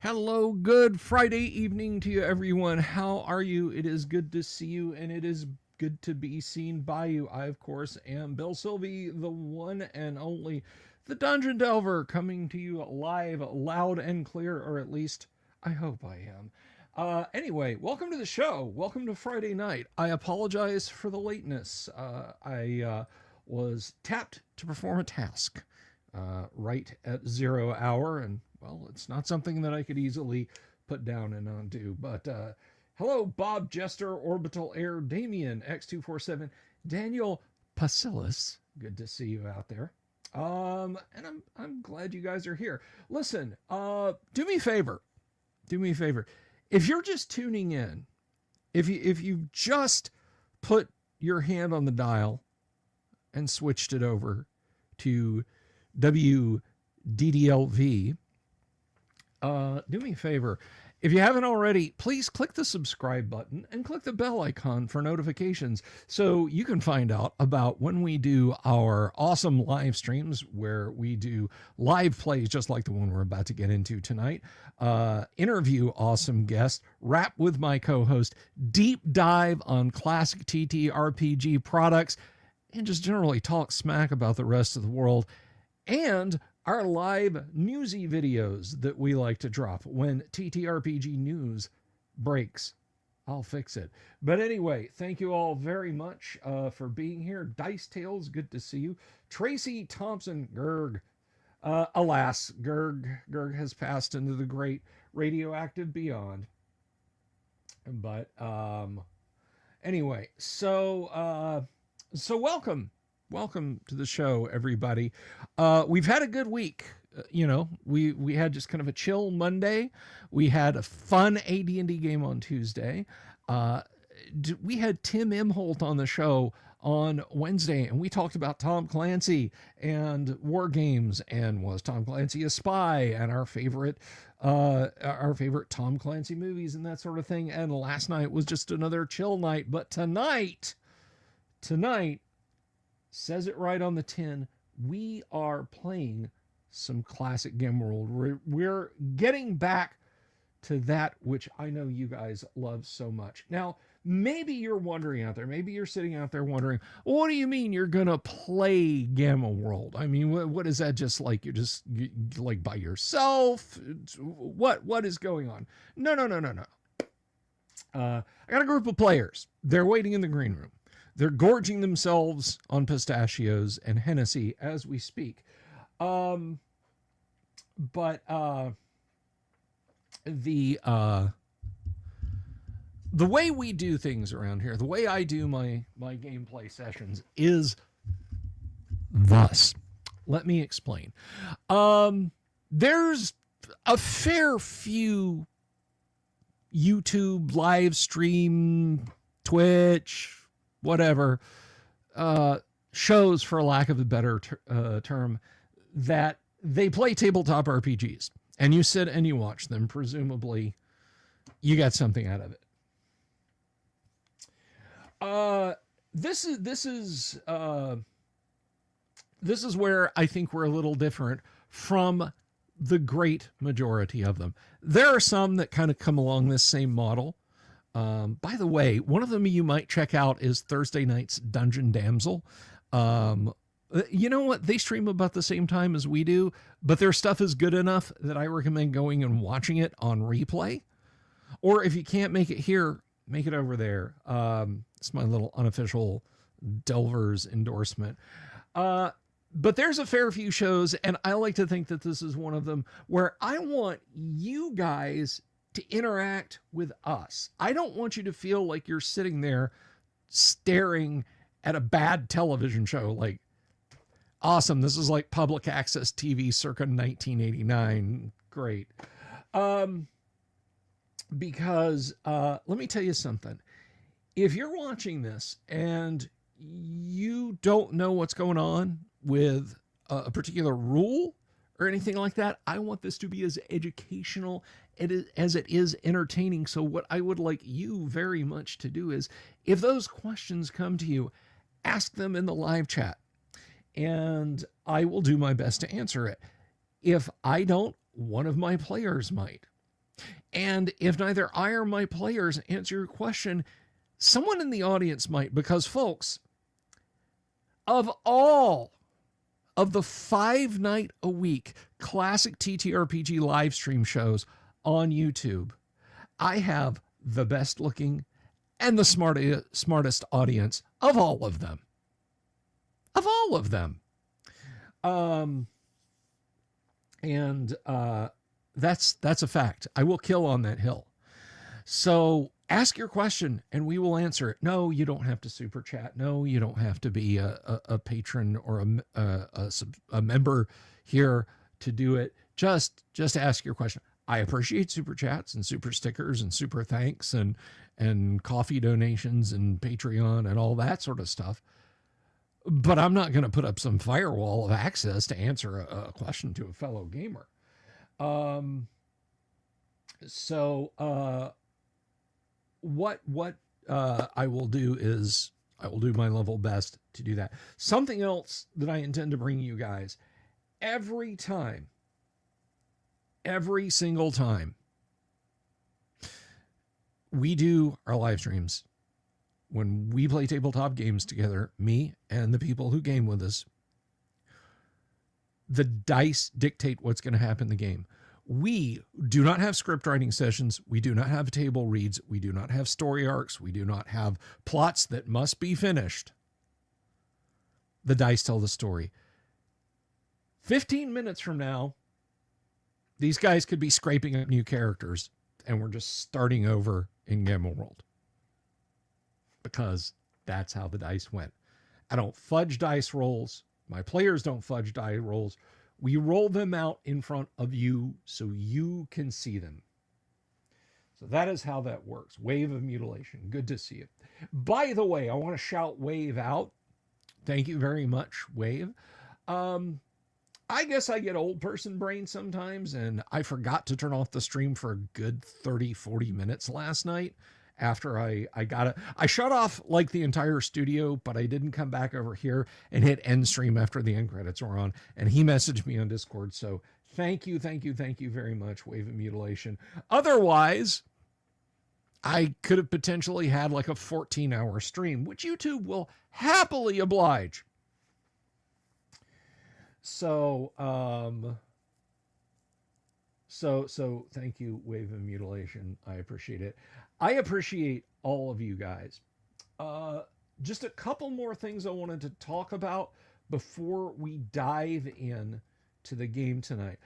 Hello, good Friday evening to you, everyone. How are you? It is good to see you, and it is good to be seen by you. I, of course, am Bill Sylvie, the one and only, the Dungeon Delver, coming to you live, loud and clear, or at least I hope I am. Anyway, welcome to the show. Welcome to Friday night. I apologize for the lateness. I was tapped to perform a task right at 0 hour, and well, it's not something that I could easily put down and undo. But hello, Bob Jester, Orbital Air, Damien, X247, Daniel Pasilis. Good to see you out there. And I'm glad you guys are here. Listen, do me a favor. Do me a favor. If you're just tuning in, if you just put your hand on the dial and switched it over to WDDLV, do me a favor. If you haven't already, please click the subscribe button and click the bell icon for notifications so you can find out about when we do our awesome live streams where we do live plays just like the one we're about to get into tonight, interview awesome guests, rap with my co-host, deep dive on classic TTRPG products, and just generally talk smack about the rest of the world, and our live newsy videos that we like to drop when TTRPG news breaks. I'll fix it. But anyway, thank you all very much for being here. Dice Tales, good to see you. Tracy Thompson, Gerg. Alas, Gerg has passed into the great radioactive beyond. But anyway, so welcome. Welcome to the show, everybody. We've had a good week. We had just kind of a chill Monday. We had a fun AD&D game on Tuesday. We had Tim Imholt on the show on Wednesday, and we talked about Tom Clancy and war games, and was Tom Clancy a spy, and our favorite Tom Clancy movies and that sort of thing. And last night was just another chill night. But tonight, says it right on the tin, we are playing some classic Game World. We're getting back to that which I know you guys love so much. Now, maybe you're wondering out there, maybe you're sitting out there wondering, well, what do you mean you're going to play Gamma World? I mean, what is that just like? You're just like by yourself? What is going on? No. I got a group of players. They're waiting in the green room. They're gorging themselves on pistachios and Hennessy as we speak. The way we do things around here, the way I do my gameplay sessions is thus. Let me explain. There's a fair few YouTube, live stream, Twitch, whatever, shows, for lack of a better term, that they play tabletop RPGs, and you sit and you watch them. Presumably you got something out of it. This is where I think we're a little different from the great majority of them. There are some that kind of come along this same model. By the way, one of them you might check out is Thursday night's Dungeon Damsel. You know what? They stream about the same time as we do, but their stuff is good enough that I recommend going and watching it on replay. Or if you can't make it here, make it over there. It's my little unofficial Delvers endorsement. But there's a fair few shows, and I like to think that this is one of them, where I want you guys to interact with us. I don't want you to feel like you're sitting there staring at a bad television show. Like, awesome, this is like public access TV circa 1989. Great. Because let me tell you something. If you're watching this and you don't know what's going on with a particular rule or anything like that, I want this to be as educational as it is entertaining. So what I would like you very much to do is, if those questions come to you, ask them in the live chat, and I will do my best to answer it. If I don't, one of my players might. And if neither I or my players answer your question, someone in the audience might, because folks, of all of the 5-night-a-week classic TTRPG live stream shows on YouTube, I have the best looking and the smartest audience of all of them. Of all of them. That's a fact. I will kill on that hill. So ask your question and we will answer it. No, you don't have to super chat. No, you don't have to be a patron or a member here to do it. Just ask your question. I appreciate super chats and super stickers and super thanks and coffee donations and Patreon and all that sort of stuff. But I'm not going to put up some firewall of access to answer a question to a fellow gamer. What I will do is I will do my level best to do that. Something else that I intend to bring you guys every single time we do our live streams, when we play tabletop games together, me and the people who game with us, the dice dictate what's going to happen in the game. We do not have script writing sessions. We do not have table reads. We do not have story arcs. We do not have plots that must be finished. The dice tell the story. 15 minutes from now, these guys could be scraping up new characters and we're just starting over in Gamma World. Because that's how the dice went. I don't fudge dice rolls. My players don't fudge die rolls. We roll them out in front of you so you can see them. So that is how that works. Wave of Mutilation. Good to see you. By the way, I want to shout Wave out. Thank you very much, Wave. I guess I get old person brain sometimes, and I forgot to turn off the stream for a good 30, 40 minutes last night. After I got it, I shut off like the entire studio, but I didn't come back over here and hit end stream after the end credits were on. And he messaged me on Discord. So thank you very much, Wave of Mutilation. Otherwise, I could have potentially had like a 14-hour stream, which YouTube will happily oblige. So thank you, Wave of Mutilation. I appreciate it. I appreciate all of you guys. Just a couple more things I wanted to talk about before we dive in to the game tonight.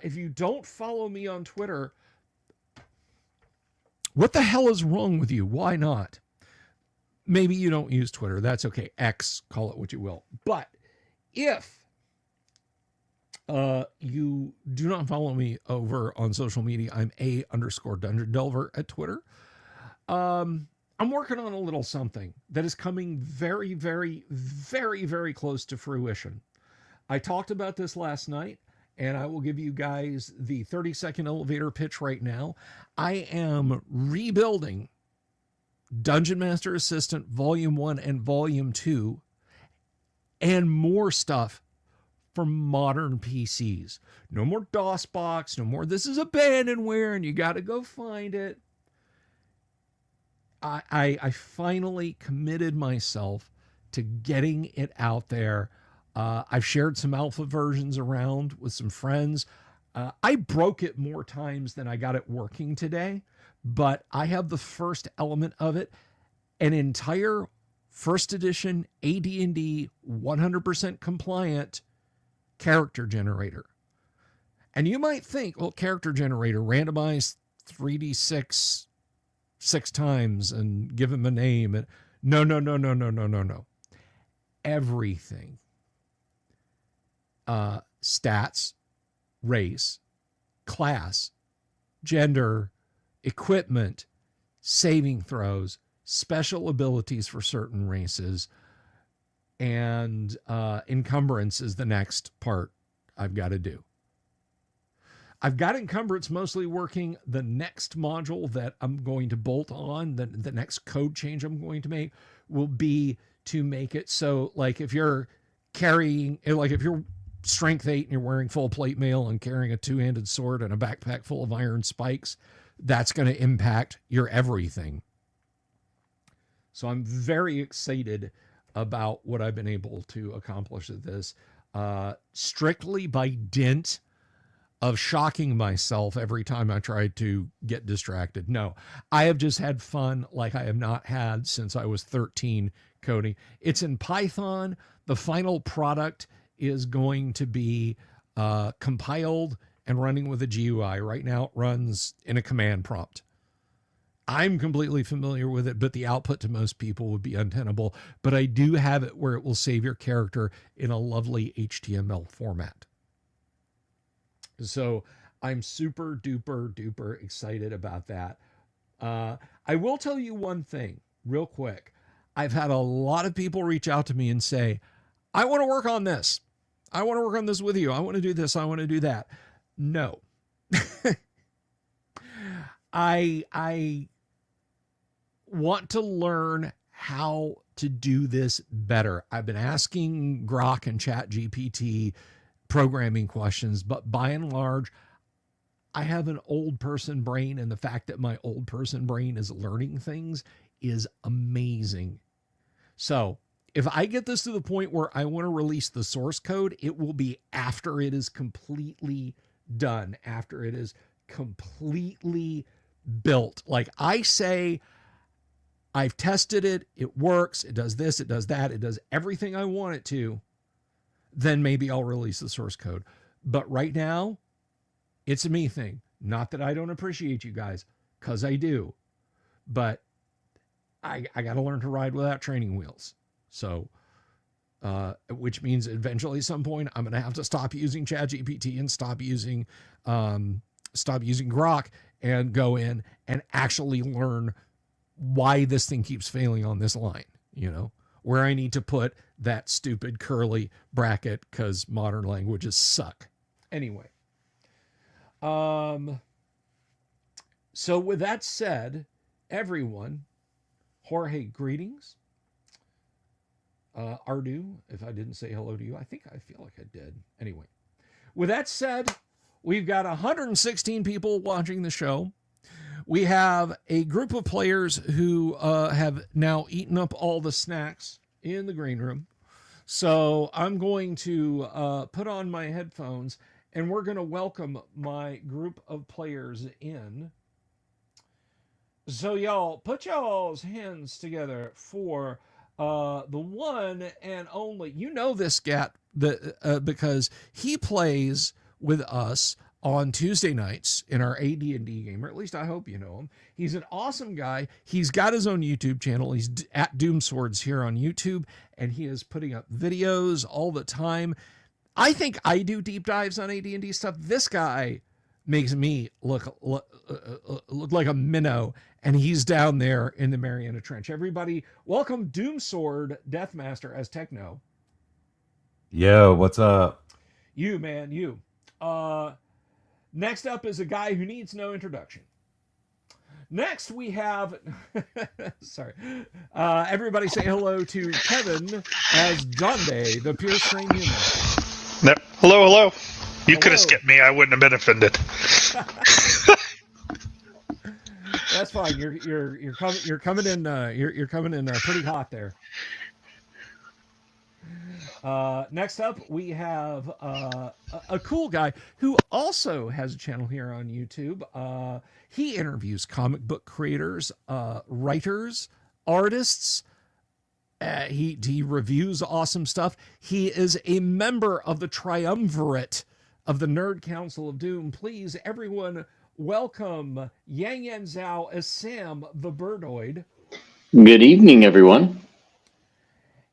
If you don't follow me on Twitter, what the hell is wrong with you? Why not? Maybe you don't use Twitter. That's okay. X, call it what you will. But if you do not follow me over on social media, I'm _Dungeon Delver at Twitter. I'm working on a little something that is coming very, very, very, very close to fruition. I talked about this last night, and I will give you guys the 30-second elevator pitch right now. I am rebuilding Dungeon Master Assistant Volume 1 and Volume 2 and more stuff for modern PCs. No more DOSBox, no more this is abandonware and you got to go find it. I finally committed myself to getting it out there. I've shared some alpha versions around with some friends. I broke it more times than I got it working today, but I have the first element of it, an entire first edition AD&D 100% compliant character generator. And you might think, well, character generator, randomized 3d6 6 times and give him a name. And no. Everything. Stats, race, class, gender, equipment, saving throws, special abilities for certain races, and encumbrance is the next part I've got to do. I've got encumbrance mostly working. The next module that I'm going to bolt on, the next code change I'm going to make will be to make it so, like, if you're carrying, like if you're strength 8 and you're wearing full plate mail and carrying a 2-handed sword and a backpack full of iron spikes, that's going to impact your everything. So I'm very excited about what I've been able to accomplish at this, strictly by dint of shocking myself every time I tried to get distracted. No, I have just had fun like I have not had since I was 13 coding. It's in Python. The final product is going to be compiled and running with a GUI. Right now it runs in a command prompt. I'm completely familiar with it, but the output to most people would be untenable. But I do have it where it will save your character in a lovely HTML format. So I'm super duper duper excited about that. I will tell you one thing real quick. I've had a lot of people reach out to me and say, I want to work on this. I want to work on this with you. I want to do this. I want to do that. No. I want to learn how to do this better. I've been asking Grok and ChatGPT programming questions, but by and large, I have an old person brain, and the fact that my old person brain is learning things is amazing. So if I get this to the point where I want to release the source code, it will be after it is completely done, after it is completely built. Like I say, I've tested it, it works, it does this, it does that, it does everything I want it to, then maybe I'll release the source code. But right now, it's a me thing. Not that I don't appreciate you guys, because I do. But I got to learn to ride without training wheels. So, which means eventually at some point, I'm going to have to stop using ChatGPT and stop using Grok and go in and actually learn why this thing keeps failing on this line, where I need to put that stupid curly bracket because modern languages suck. Anyway. So with that said, everyone, Jorge, greetings. Ardu, if I didn't say hello to you, I feel like I did. Anyway, with that said, we've got 116 people watching the show. We have a group of players who have now eaten up all the snacks in the green room. So I'm going to put on my headphones and we're going to welcome my group of players in. So y'all, put y'all's hands together for the one and only, this Gat, because he plays with us on Tuesday nights in our AD&D game, or at least I hope you know him. He's an awesome guy. He's got his own YouTube channel. He's at Doom Swords here on YouTube, and he is putting up videos all the time. I think I do deep dives on AD&D stuff. This guy makes me look like a minnow, and he's down there in the Mariana Trench. Everybody, welcome Doom Sword Deathmaster as Techno. Yo, what's up? You, man, you. Next up is a guy who needs no introduction. Next, we have... sorry. Everybody say hello to Kevin as Donde, the pure strain human. Hello. You could have skipped me. I wouldn't have been offended. That's fine. You're coming in. You're coming in pretty hot there. Next up, we have a cool guy who also has a channel here on YouTube. He interviews comic book creators, writers, artists. He reviews awesome stuff. He is a member of the triumvirate of the Nerd Council of Doom. Please, everyone, welcome Yang Yan Zhao as Sam the Birdoid. Good evening, everyone.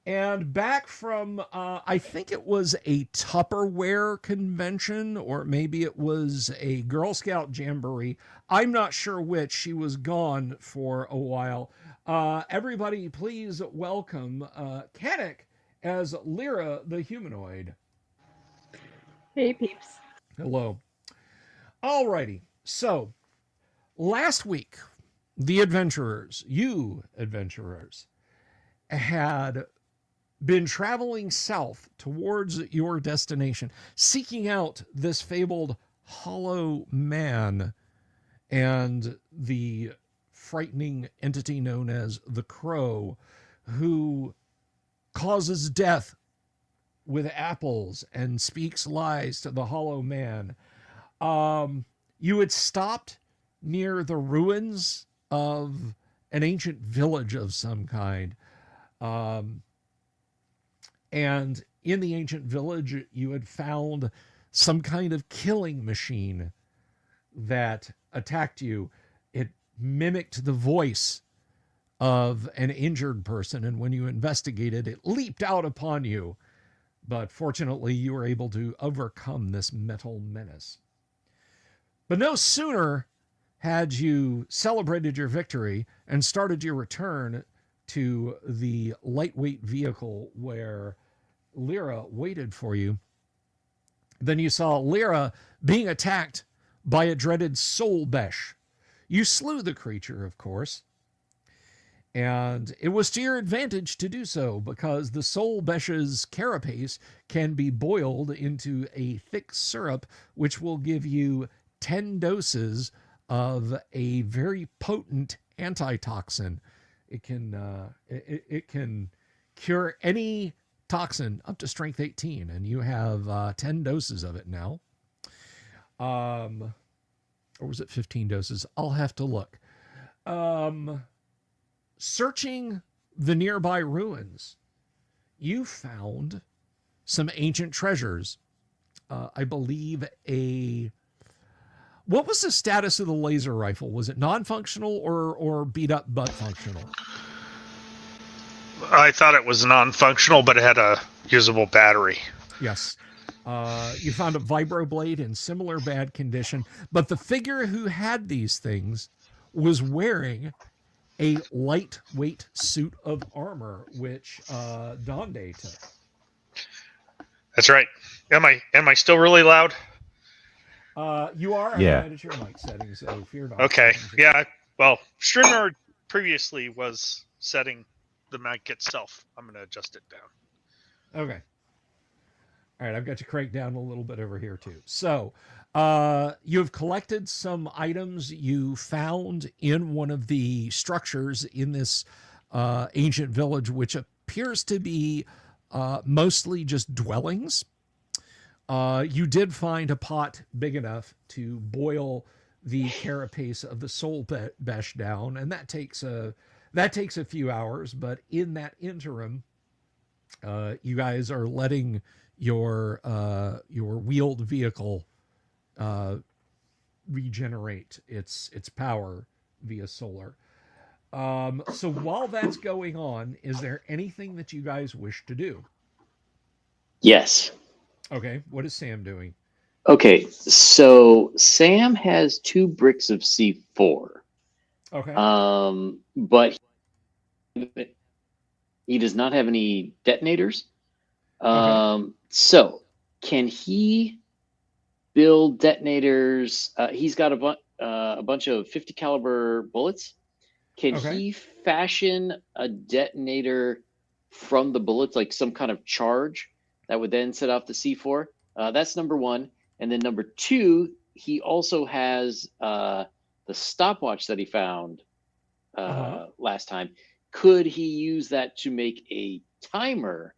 And back from, I think it was a Tupperware convention, or maybe it was a Girl Scout Jamboree. I'm not sure which. She was gone for a while. Everybody, please welcome Kanik as Lyra the Humanoid. Hey, peeps. Hello. Alrighty. So, last week, the adventurers, you adventurers, had been traveling south towards your destination, seeking out this fabled hollow man. and the frightening entity known as the Crow, who causes death with apples and speaks lies to the hollow man. You had stopped near the ruins of an ancient village of some kind. And in the ancient village, you had found some kind of killing machine that attacked you. It mimicked the voice of an injured person, and when you investigated, it leaped out upon you. But fortunately, you were able to overcome this metal menace. But no sooner had you celebrated your victory and started your return to the lightweight vehicle where Lyra waited for you, then you saw Lyra being attacked by a dreaded soul besh. You slew the creature, of course, and it was to your advantage to do so, because the soul besh's carapace can be boiled into a thick syrup, which will give you 10 doses of a very potent antitoxin. It can cure any toxin up to strength 18, and you have 10 doses of it now. Or was it 15 doses? I'll have to look. Searching the nearby ruins, you found some ancient treasures. I believe what was the status of the laser rifle? Was it non-functional or beat up but functional? I thought it was non-functional, but it had a usable battery. Yes. You found a vibroblade in similar bad condition, but the figure who had these things was wearing a lightweight suit of armor, which Donde took. That's right. Am I still really loud? You are. Yeah. I manage your mic settings, so fear not. Okay. Yeah. Well, Streamer previously was setting the mic itself. I'm going to adjust it down. Okay. All right, I've got you cranked down a little bit over here too. So, you've collected some items you found in one of the structures in this ancient village, which appears to be mostly just dwellings. You did find a pot big enough to boil the carapace of the soul besh down, and that takes a few hours. But in that interim, you guys are letting your wheeled vehicle regenerate its power via solar. So while that's going on, is there anything that you guys wish to do? Yes. Okay, what is Sam doing? Okay, so Sam has 2 bricks of C4. Okay. But he does not have any detonators. So can he build detonators? He's got a bunch of 50 caliber bullets. Can he fashion a detonator from the bullets, like some kind of charge that would then set off the C4? That's number 1. And then number 2, he also has the stopwatch that he found last time. Could he use that to make a timer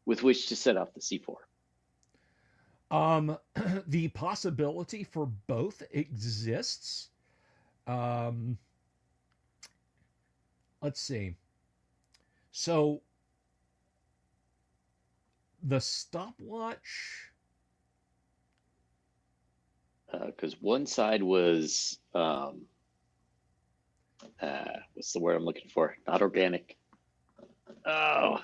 with which to set off the C4? The possibility for both exists. Let's see. So the stopwatch, because one side was what's the word I'm looking for? Not organic. Oh,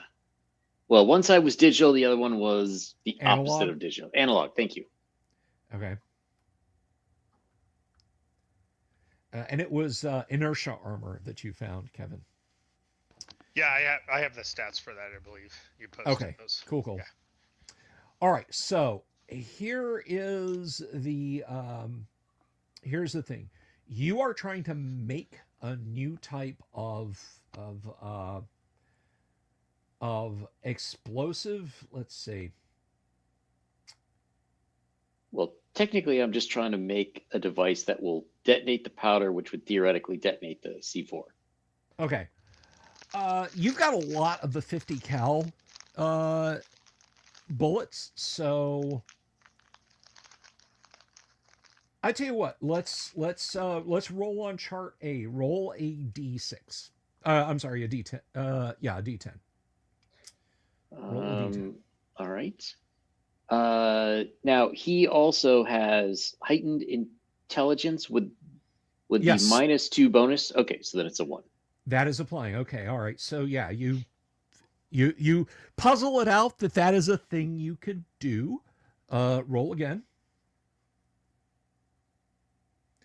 well, one side was digital, the other one was the Analog? opposite of digital. Analog. Thank you. Okay. And it was inertia armor that you found, Kevin. Yeah, I have the stats for that, I believe. You posted those. Cool. Yeah. All right, so here is here's the thing. You are trying to make a new type of explosive. Let's see. Well, technically, I'm just trying to make a device that will detonate the powder, which would theoretically detonate the C4. Okay. You've got a lot of the 50 cal bullets, so I tell you what. Let's roll on chart A. Roll a D6. I'm sorry, a D10. Yeah, a D10. Roll a D10. All right. Now he also has heightened intelligence with Yes. the -2 bonus. Okay, so then it's a 1. That is applying. Okay, all right. So yeah, you puzzle it out that is a thing you could do. Roll again.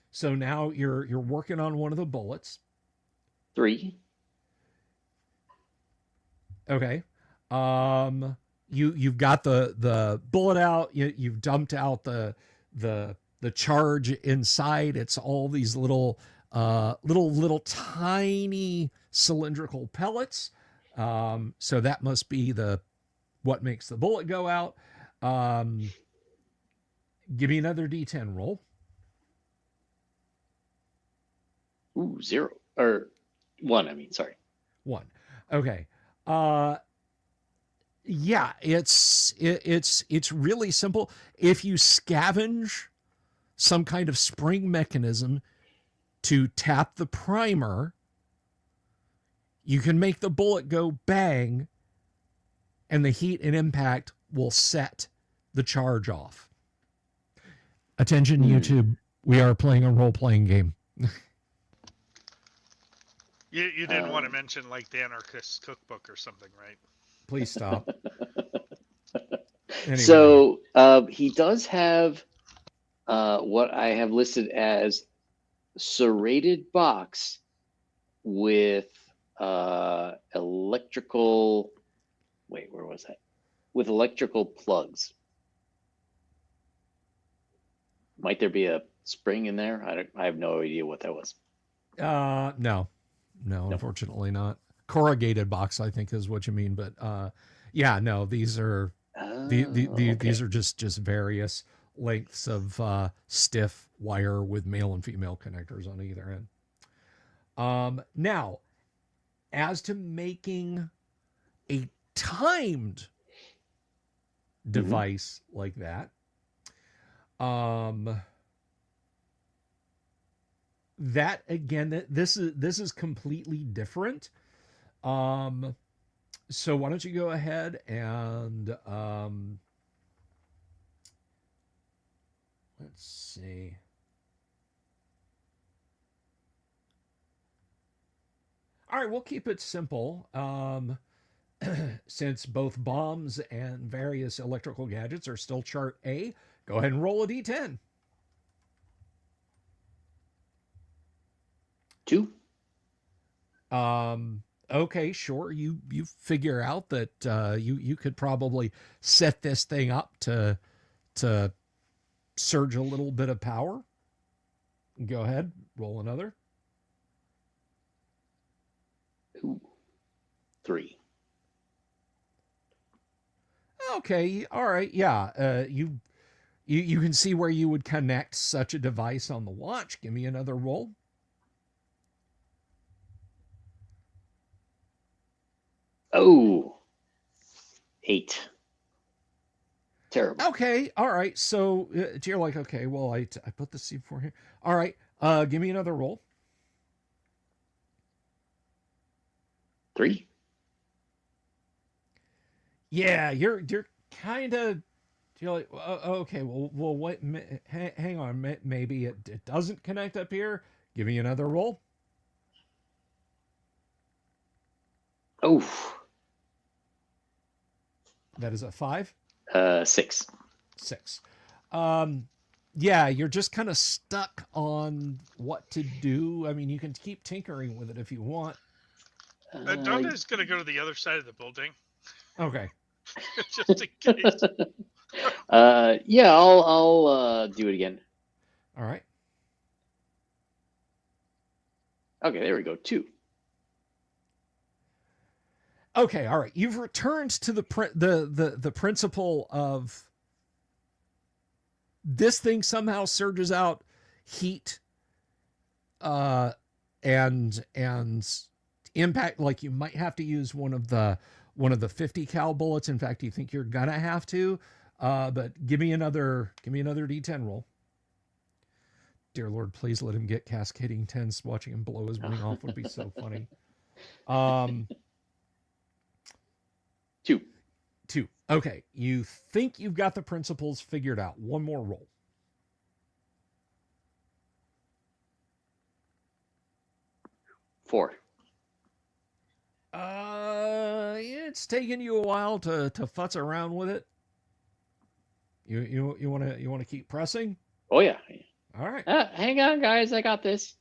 So now you're working on one of the bullets. 3. Okay. You've got the bullet out. You've dumped out the charge inside. It's all these little tiny cylindrical pellets. So that must be what makes the bullet go out. Give me another D10 roll. Ooh, 0 or 1. I mean, sorry. 1. Okay. Yeah, it's really simple. If you scavenge some kind of spring mechanism to tap the primer, you can make the bullet go bang, and the heat and impact will set the charge off. Attention, YouTube. We are playing a role-playing game. You didn't want to mention like the Anarchist Cookbook or something, right? Please stop. Anyway. So he does have what I have listed as serrated box with electrical. Wait, where was that? With electrical plugs. Might there be a spring in there? I have no idea what that was. No, unfortunately not. Corrugated box, I think, is what you mean. But yeah, no, these are these are just various lengths of stiff wire with male and female connectors on either end. Now, as to making a timed device like that, that again, this is completely different. So why don't you go ahead and let's see. All right, we'll keep it simple. Since both bombs and various electrical gadgets are still chart A, go ahead and roll a D10. 2. Okay, sure. You figure out that you could probably set this thing up to surge a little bit of power. Go ahead, roll another. Ooh, 3. Okay, all right, yeah. You can see where you would connect such a device on the watch. Give me another roll. Oh, 8. Terrible. Okay, all right. So you're like, okay, well, I put the C4 here. All right, give me another roll. 3. Yeah, you're kind of, you're like, okay, well, what? Hang on, maybe it doesn't connect up here. Give me another roll. Oh. That is a 5. 6. 6. Yeah, you're just kind of stuck on what to do. I mean, you can keep tinkering with it if you want. Antone's going to go to the other side of the building. Okay. Just in case. Yeah, I'll do it again. All right. Okay, there we go. 2. Okay, all right. You've returned to the principle of this thing somehow surges out heat and impact, like you might have to use one of the 50 cal bullets. In fact, you think you're gonna have to, but give me another D10 roll. Dear Lord, please let him get cascading tens. Watching him blow his wing off would be so funny. 2. 2. Okay, you think you've got the principles figured out. One more roll. 4. It's taking you a while to futz around with it. You want to keep pressing? Oh yeah. All right. Hang on, guys. I got this.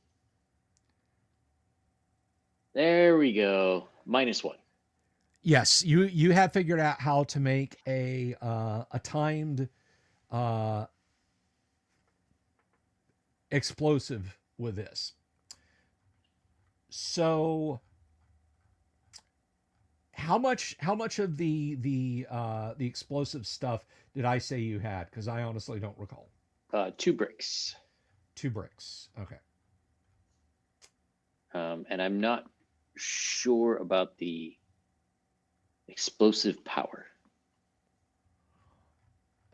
There we go. -1. Yes, you have figured out how to make a timed explosive with this. So how much of the explosive stuff did I say you had? Because I honestly don't recall. 2 bricks. 2 bricks. Okay. And I'm not sure about the explosive power.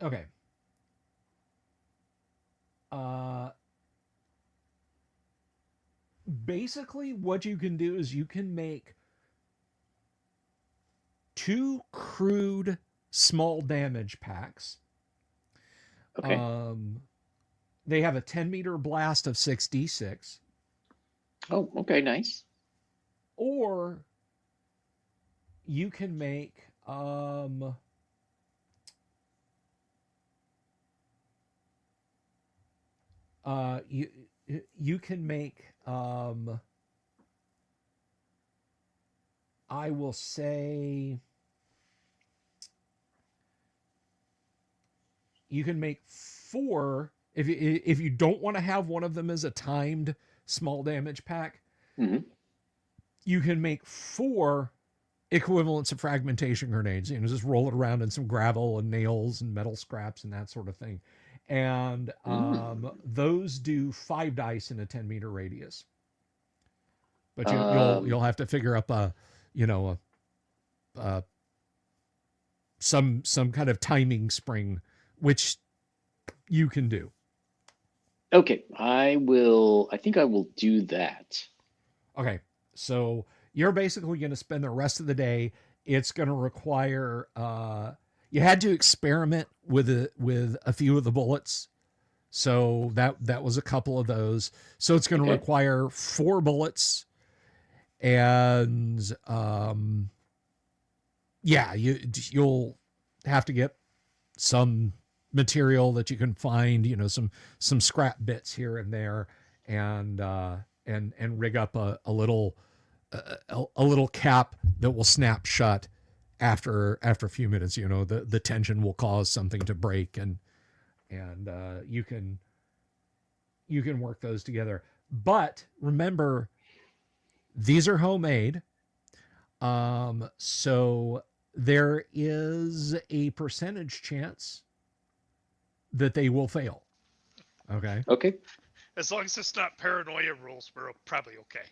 Okay. Basically, what you can do is you can make 2 crude small damage packs. Okay. They have a 10-meter blast of 6d6. Oh, okay, nice. Or you can make you can make I will say you can make 4 if you don't want to have one of them as a timed small damage pack. Mm-hmm. You can make 4 equivalents of fragmentation grenades. Just roll it around in some gravel and nails and metal scraps and that sort of thing. And those do 5 dice in a 10-meter radius. But you'll have to figure up some kind of timing spring, which you can do. Okay, I think I will do that. Okay, so you're basically going to spend the rest of the day. It's going to require. You had to experiment with a few of the bullets, so that was a couple of those. So it's going to require 4 bullets, and you'll have to get some material that you can find, some scrap bits here and there, and rig up a little cap that will snap shut after a few minutes. The tension will cause something to break, and you can work those together. But remember, these are homemade, so there is a percentage chance that they will fail. Okay. As long as it's not paranoia rules, we're probably okay.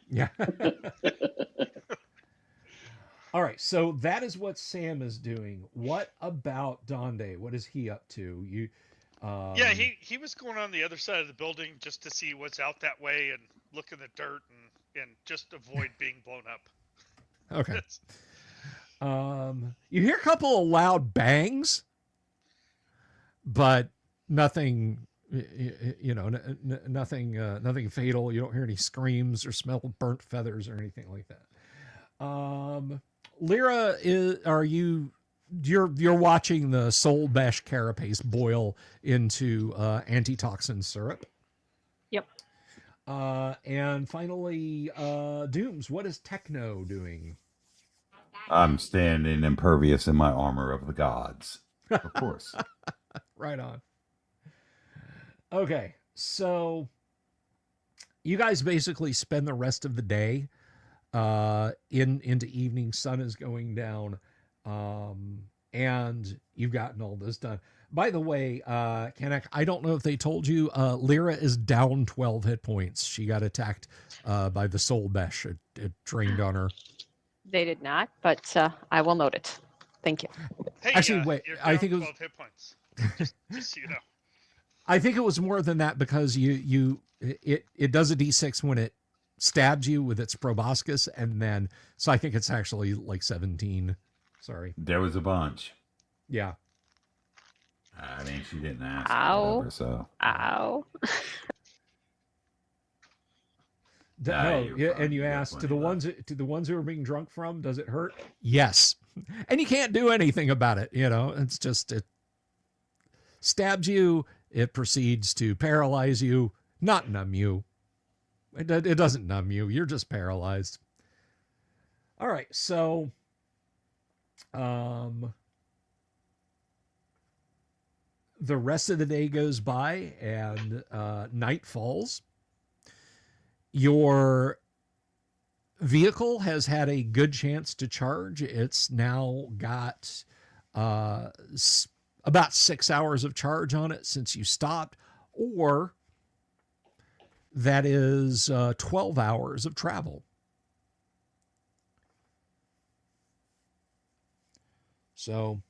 Yeah. All right. So that is what Sam is doing. What about Donde? What is he up to? Yeah, he was going on the other side of the building just to see what's out that way and look in the dirt and just avoid being blown up. Okay. You hear a couple of loud bangs, but nothing, nothing fatal. You don't hear any screams or smell burnt feathers or anything like that. Lyra, you're watching the soul mesh carapace boil into antitoxin syrup. Yep. And finally, Dooms, what is Techno doing? I'm standing impervious in my armor of the gods. Of course. Right on. Okay, so you guys basically spend the rest of the day into evening. Sun is going down, and you've gotten all this done. By the way, Kanek, I don't know if they told you, Lyra is down 12 hit points. She got attacked by the soul mesh. It drained on her. They did not, but I will note it. Thank you. Hey, Actually, wait, you're I down think it was 12 hit points. Just so you know. I think it was more than that because it does a d6 when it stabs you with its proboscis, and then so I think it's actually like 17. Sorry. There was a bunch. Yeah. I mean, she didn't ask. Ow. Whatever, so. Ow. No, you're yeah, fine. and you You got asked to plenty the ones who are being drunk from, does it hurt? Yes. And you can't do anything about it, it's just it stabs you, it proceeds to paralyze you, not numb you. It doesn't numb you, you're just paralyzed. All right, so the rest of the day goes by and night falls. Your vehicle has had a good chance to charge. It's now got about 6 hours of charge on it since you stopped, or that is 12 hours of travel. So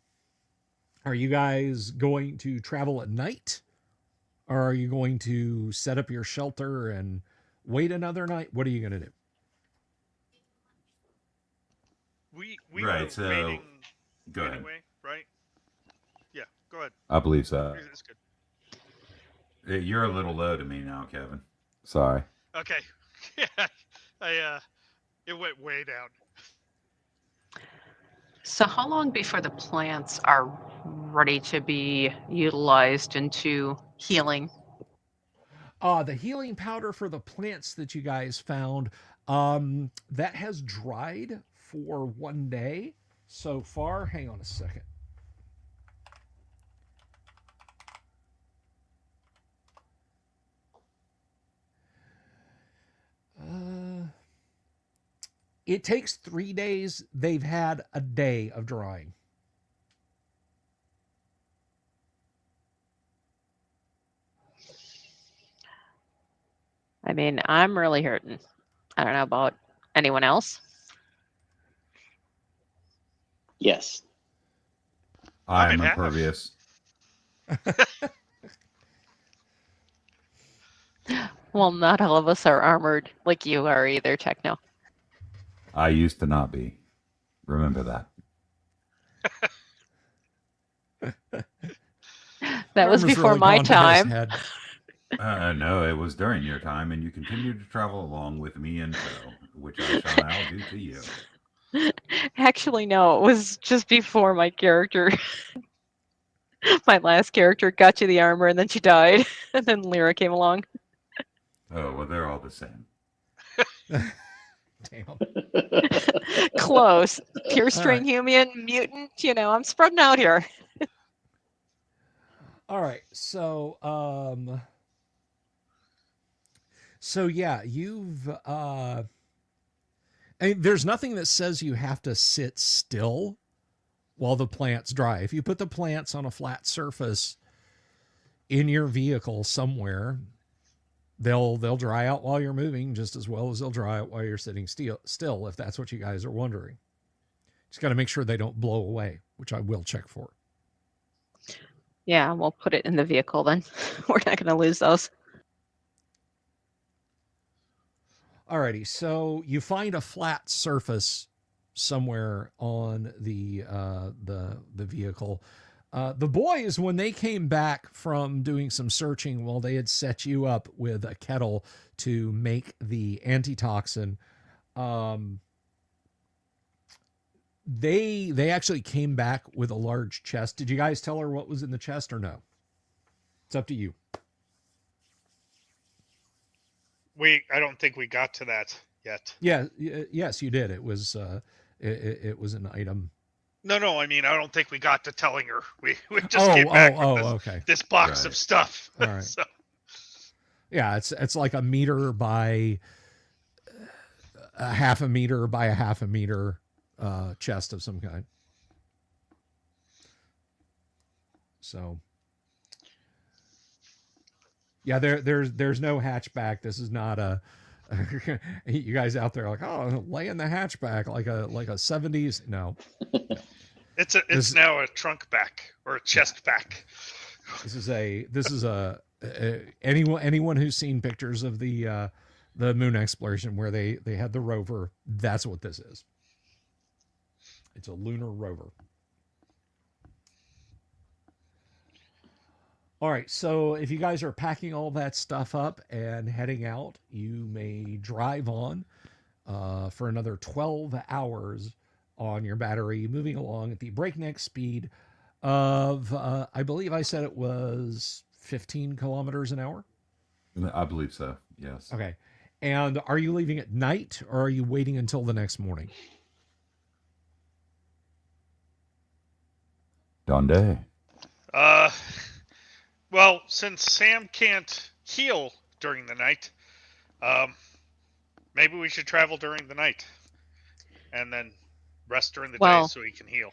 are you guys going to travel at night, or are you going to set up your shelter and wait another night? What are you going to do? We Right, were so waiting go ahead. anyway, right? Yeah, go ahead. I believe so. It's good. You're a little low to me now, Kevin. Sorry. Okay. Yeah, it went way down. So how long before the plants are ready to be utilized into healing? The healing powder for the plants that you guys found, that has dried for 1 day so far. Hang on a second. It takes 3 days. They've had a day of drying. I mean, I'm really hurting. I don't know about anyone else. Yes. I'm I'm at half. impervious. Well, not all of us are armored like you are either, Techno. I used to not be. Remember that. That was Armor's before really my gone to his time. head. No, it was during your time, and you continued to travel along with me in tow, which I shall now do to you. Actually, no, it was just before my character. My last character got you the armor and then she died. And then Lyra came along. Oh, well, they're all the same. Damn. Close. Pure All strain right. human, mutant, I'm spreading out here. All right. So yeah, you've there's nothing that says you have to sit still while the plants dry. If you put the plants on a flat surface in your vehicle somewhere, they'll dry out while you're moving just as well as they'll dry out while you're sitting still, if that's what you guys are wondering. Just got to make sure they don't blow away, which I will check for. Yeah, we'll put it in the vehicle then. We're not going to lose those. Alrighty, so you find a flat surface somewhere on the vehicle. The boys, when they came back from doing some searching, while they had set you up with a kettle to make the antitoxin, they actually came back with a large chest. Did you guys tell her what was in the chest or no? It's up to you. I don't think we got to that yet. Yeah, yes, you did. It was it was an item. No, I mean, I don't think we got to telling her. We just came back with okay. this box of stuff. All right. So. Yeah, it's like a meter by a half a meter by a half a meter chest of some kind. So, Yeah, there's no hatchback. This is not a you guys out there like, oh, lay in the hatchback like a 70s. No. It's now a trunk back or a chest back. This is a anyone who's seen pictures of the moon exploration where they had the rover, that's what this is. It's a lunar rover. All right, so if you guys are packing all that stuff up and heading out, you may drive on for another 12 hours on your battery, moving along at the breakneck speed of, I believe I said it was 15 kilometers an hour. I believe so. Yes. Okay. And are you leaving at night or are you waiting until the next morning? Donde? Well, since Sam can't heal during the night, maybe we should travel during the night and then rest during the day so he can heal.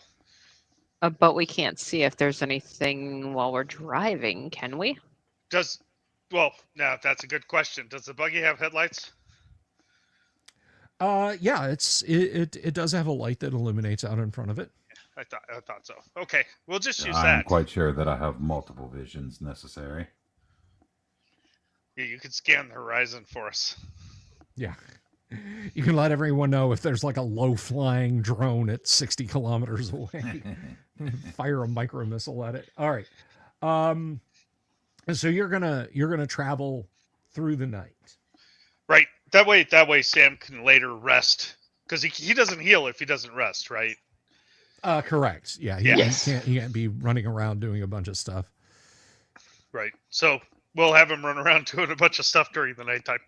But we can't see if there's anything while we're driving, can we? Well, no, that's a good question. Does the buggy have headlights? Yeah, it does have a light that illuminates out in front of it. I thought so. Okay, we'll just use I'm that. quite sure that I have multiple visions necessary. Yeah, you could scan the horizon for us. Yeah. You can let everyone know if there's like a low-flying drone at 60 kilometers away. Fire a micro missile at it. All right. So you're gonna travel through the night. Right. That way Sam can later rest because he doesn't heal if he doesn't rest, right? Correct. Yeah. He can't be running around doing a bunch of stuff. Right. So we'll have him run around doing a bunch of stuff during the nighttime.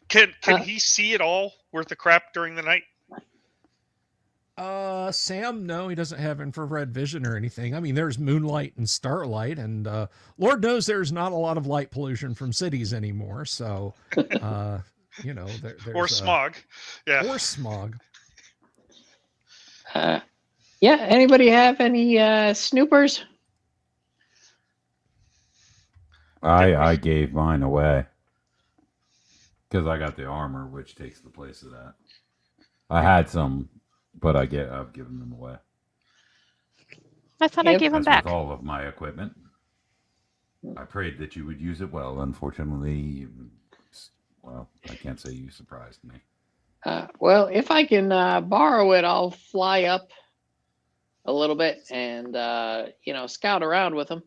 Can he see it all worth of crap during the night? Sam, no, he doesn't have infrared vision or anything. I mean, there's moonlight and starlight, and Lord knows there's not a lot of light pollution from cities anymore. So, you know, there's or smog. Yeah. Or smog. Yeah. Anybody have any snoopers? I gave mine away because I got the armor, which takes the place of that. I had some, but I've given them away. I thought I gave them back. With all of my equipment. I prayed that you would use it well. Unfortunately, well, I can't say you surprised me. Well, if I can borrow it, I'll fly up a little bit and scout around with them.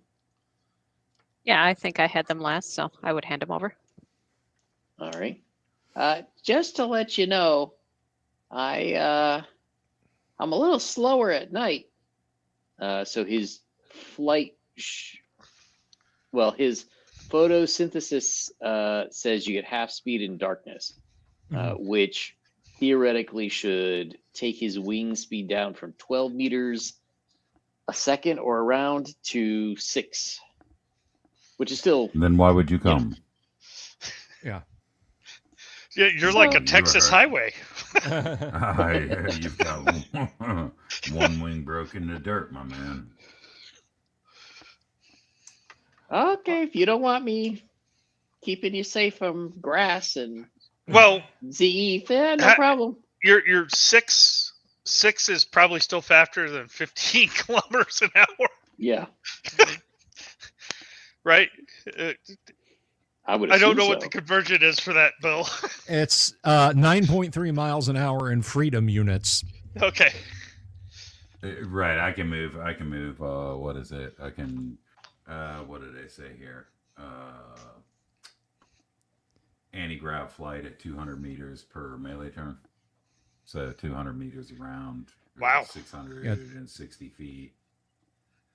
Yeah, I think I had them last, so I would hand them over. All right. Just to let you know, I'm a little slower at night. So his his photosynthesis says you get half speed in darkness, which theoretically should take his wing speed down from 12 meters a second or around to 6. Which is still. Then why would you come? Yeah. Yeah, you're like a Texas highway. You've got one wing broken to dirt, my man. Okay, if you don't want me keeping you safe from grass and ZE, no problem. Your 6 is probably still faster than 15 kilometers an hour. Yeah. Right? I don't know what the conversion is for that, Bill. It's 9.3 miles an hour in freedom units. Okay. Right, I can move. What is it? I can. What did they say here? Anti-grav flight at 200 meters per melee turn. So 200 meters around. Wow. 660 feet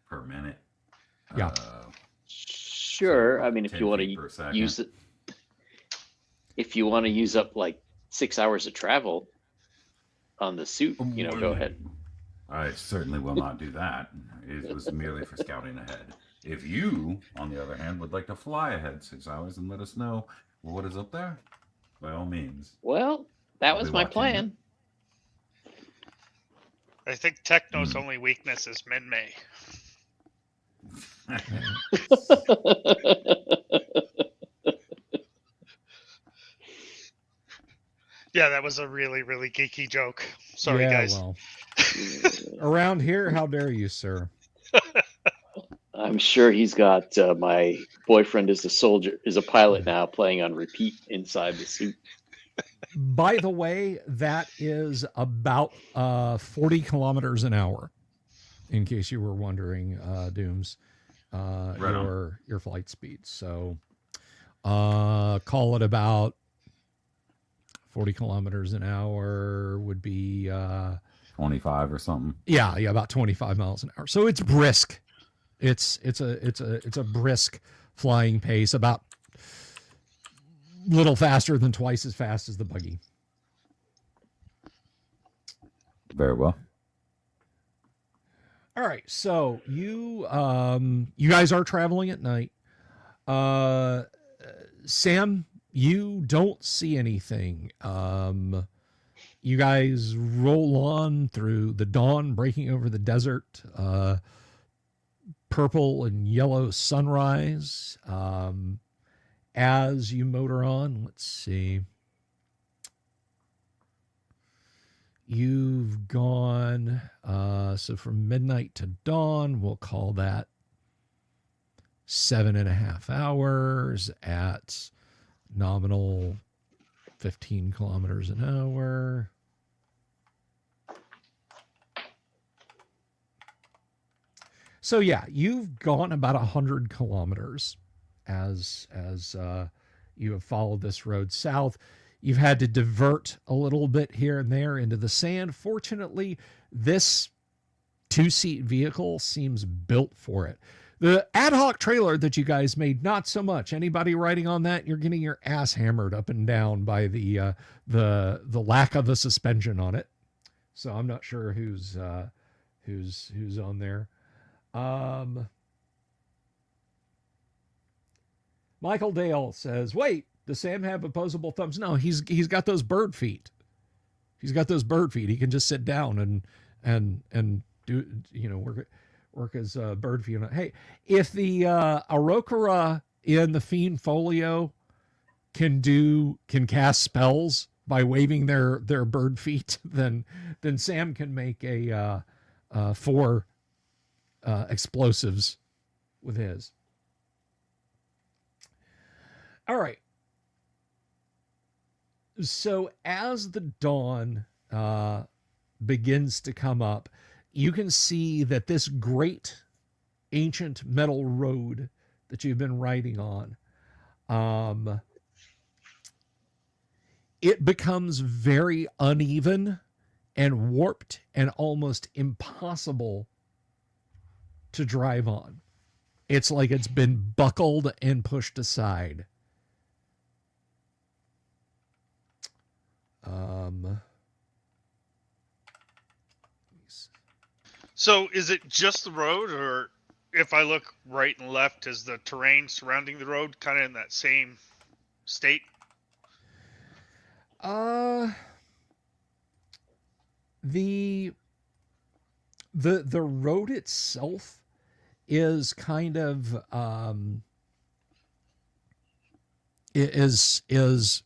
per minute. Yeah. Sure. I mean, if you want to use it, if you want to use up like 6 hours of travel on the suit, go ahead. I certainly will not do that. It was merely for scouting ahead. If you, on the other hand, would like to fly ahead 6 hours and let us know what is up there, by all means. Well, that was my plan. I think Techno's only weakness is Min-May. Yeah, that was a really, really geeky joke. Sorry, Yeah, guys. well, around here, how dare you, sir? I'm sure he's got my boyfriend is a soldier, is a pilot now, playing on repeat inside the suit. By the way, that is about 40 kilometers an hour, in case you were wondering, Dooms, Right on. your flight speed. So call it about 40 kilometers an hour would be 25 or something. yeah, about 25 miles an hour. So it's brisk. It's a brisk flying pace, about little faster than twice as fast as the buggy. Very well. All right, so you guys are traveling at night. Sam, you don't see anything. You guys roll on through the dawn, breaking over the desert. Purple and yellow sunrise. As you motor on, let's see. You've gone, so from midnight to dawn, we'll call that 7.5 hours at nominal 15 kilometers an hour. So yeah, you've gone about 100 kilometers as you have followed this road south. You've had to divert a little bit here and there into the sand. Fortunately, this two-seat vehicle seems built for it. The ad hoc trailer that you guys made, not so much. Anybody riding on that, you're getting your ass hammered up and down by the lack of a suspension on it. So I'm not sure who's on there. Michael Dale says, "Wait, does Sam have opposable thumbs?" No, he's got those bird feet. He's got those bird feet. He can just sit down and do, you know, work as bird feet. Hey, if the Arokara in the Fiend Folio can cast spells by waving their bird feet, then Sam can make a 4 explosives with his. All right. So as the dawn begins to come up, you can see that this great ancient metal road that you've been riding on, it becomes very uneven and warped and almost impossible to drive on. It's like it's been buckled and pushed aside. So is it just the road, or if I look right and left, is the terrain surrounding the road kind of in that same state? The road itself is kind of is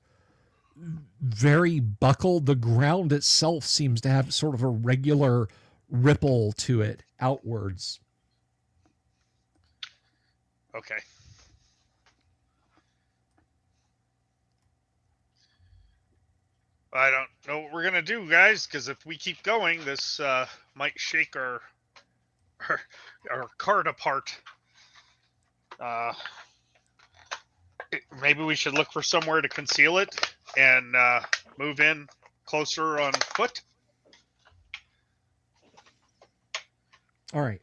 very buckled. The ground itself seems to have sort of a regular ripple to it outwards. Okay. I don't know what we're gonna do, guys, because if we keep going, this might shake our cart apart. Maybe we should look for somewhere to conceal it and move in closer on foot. All right.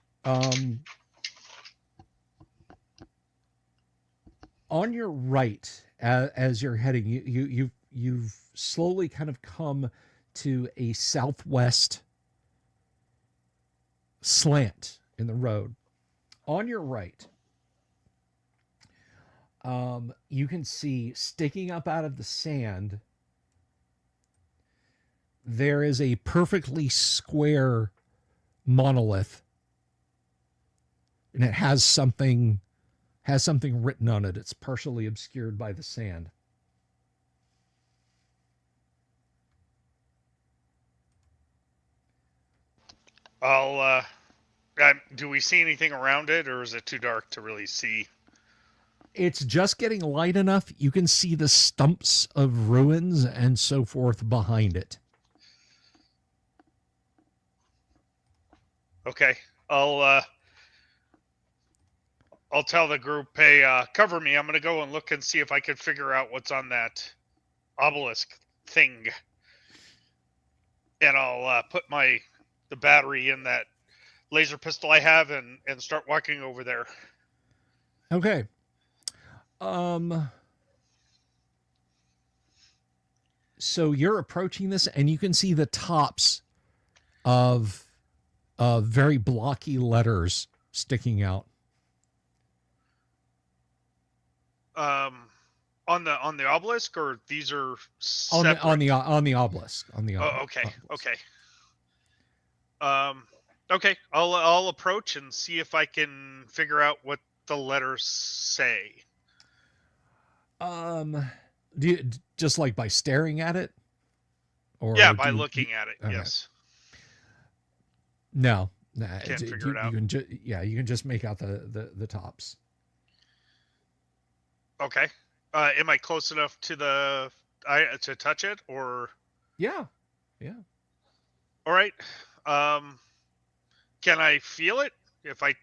On your right, as you're heading, you've slowly kind of come to a southwest slant in the road. On your right, you can see sticking up out of the sand, there is a perfectly square monolith, and it has something written on it. It's partially obscured by the sand. I'll. Do we see anything around it, or is it too dark to really see? It's just getting light enough. You can see the stumps of ruins and so forth behind it. Okay. I'll tell the group, hey, cover me. I'm gonna go and look and see if I can figure out what's on that obelisk thing, and I'll put the battery in that laser pistol I have and start walking over there. Okay. So you're approaching this, and you can see the tops of very blocky letters sticking out. On the obelisk, or these are on separate? On the obelisk. On the Oh, okay, obelisk. okay. Okay. I'll approach and see if I can figure out what the letters say. Do you just like by staring at it, or yeah, by looking at it? Okay. Yes. No, can't figure it out. You can just make out the tops. Okay. Am I close enough to to touch it, or? Yeah. All right. Can I feel it? If I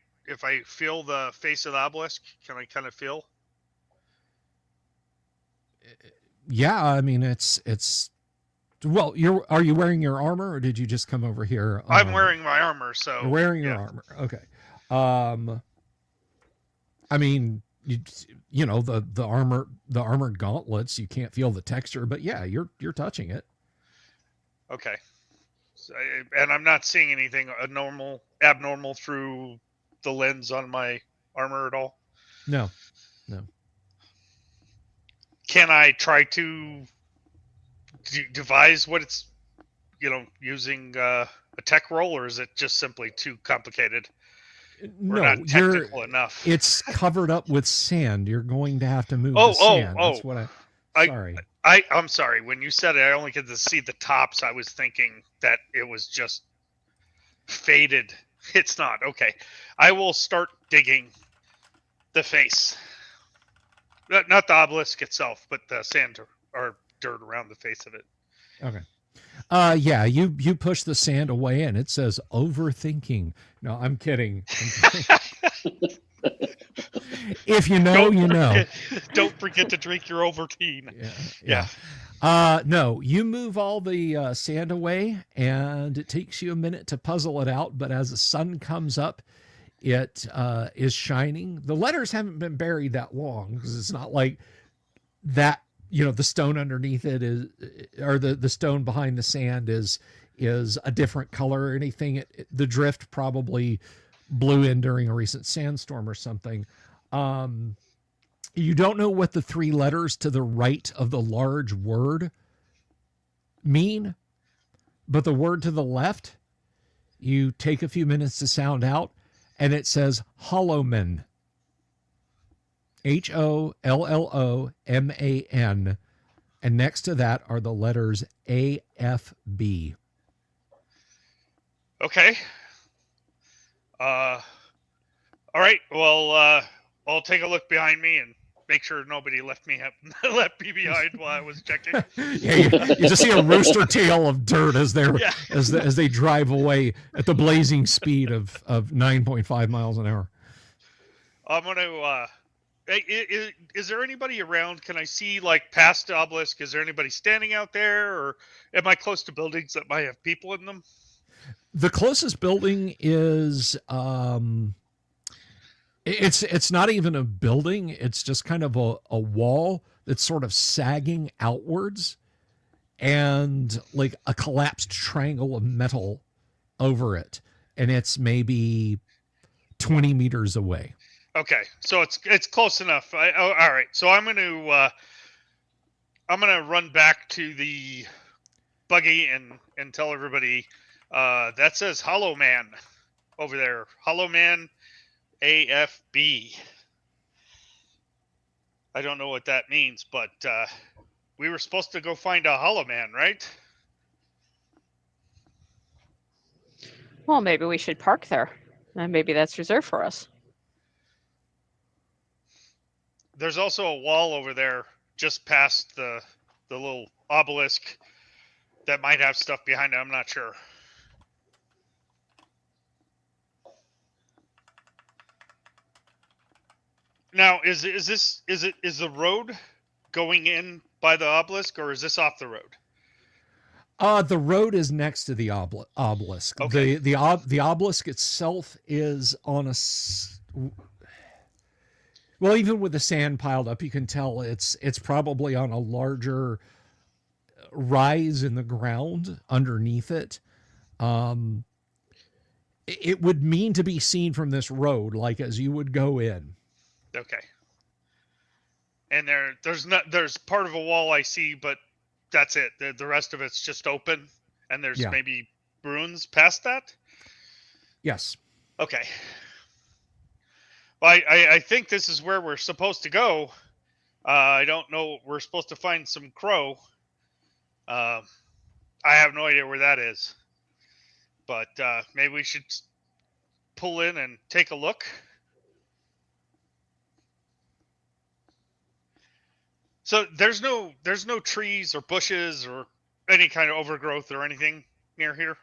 feel the face of the obelisk, can I kind of feel? Yeah, I mean it's. Well, are you wearing your armor, or did you just come over here? I'm wearing my armor, so. You're wearing your armor. Okay. I mean, you know the armored gauntlets. You can't feel the texture, but yeah, you're touching it. Okay. So, and I'm not seeing anything abnormal through the lens on my armor at all. No. Can I try to devise what it's, using a tech roll, or is it just simply too complicated? No, not technical enough. It's covered up with sand. You're going to have to move the sand. That's what sorry. I'm sorry. When you said it, I only get to see the tops. I was thinking that it was just faded. It's not. Okay. I will start digging the face. Not the obelisk itself, but the sand or dirt around the face of it. Okay. Yeah, you push the sand away and it says overthinking. No, I'm kidding. If you know, you know. Don't forget to drink your Ovaltine. Yeah. No, you move all the sand away and it takes you a minute to puzzle it out, but as the sun comes up, it is shining. The letters haven't been buried that long because it's not like that, the stone underneath it is, or the stone behind the sand is a different color or anything. The drift probably blew in during a recent sandstorm or something. You don't know what the three letters to the right of the large word mean, but the word to the left, you take a few minutes to sound out, and it says Hollowman. HOLLOMAN. And next to that are the letters AFB. Okay. All right. Well, I'll take a look behind me and make sure nobody left me behind while I was checking. Yeah, you just see a rooster tail of dirt as they drive away at the blazing speed of 9.5 miles an hour. I'm gonna. Is there anybody around? Can I see past the obelisk? Is there anybody standing out there, or am I close to buildings that might have people in them? The closest building is it's not even a building. It's just kind of a wall that's sort of sagging outwards, and like a collapsed triangle of metal over it, and it's maybe 20 meters away. Okay, so it's close enough. All right, so I'm gonna run back to the buggy and tell everybody that says Hollow Man over there. Hollow Man AFB. I don't know what that means, but we were supposed to go find a Hollow Man, right? Well, maybe we should park there. And maybe that's reserved for us. There's also a wall over there just past the little obelisk that might have stuff behind it. I'm not sure. Now, is the road going in by the obelisk, or is this off the road? The road is next to the obelisk. Okay. The obelisk itself is on a well, even with the sand piled up, you can tell it's probably on a larger rise in the ground underneath it. It would mean to be seen from this road, like as you would go in. Okay. And there's part of a wall I see, but that's it. The rest of it's just open, and there's maybe ruins past that. Yes. Okay. Well, I think this is where we're supposed to go. I don't know. We're supposed to find some crow. I have no idea where that is, but maybe we should pull in and take a look. So there's no trees or bushes or any kind of overgrowth or anything near here.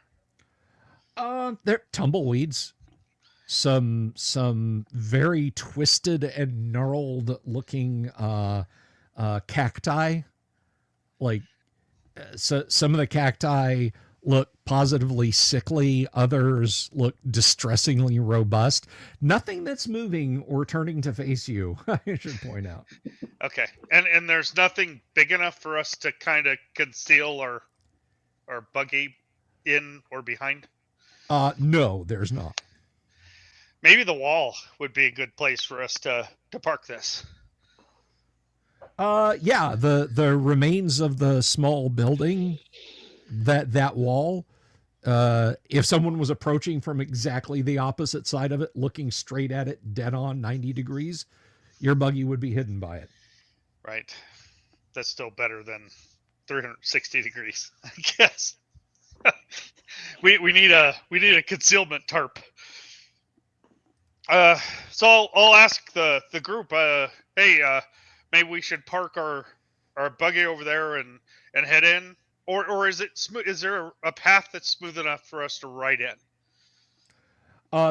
They're tumbleweeds. Some very twisted and gnarled looking cacti. Like so some of the cacti look positively sickly, others look distressingly robust. Nothing that's moving or turning to face you, I should point out. Okay. And there's nothing big enough for us to kind of conceal our buggy in or behind? No, there's not. Maybe the wall would be a good place for us to park this. Yeah, the remains of the small building, that wall, if someone was approaching from exactly the opposite side of it, looking straight at it, dead on 90 degrees, your buggy would be hidden by it. Right. That's still better than 360 degrees, I guess. we need a concealment tarp. So I'll ask the group. Hey, maybe we should park our buggy over there and head in, or is it smooth? Is there a path that's smooth enough for us to ride in?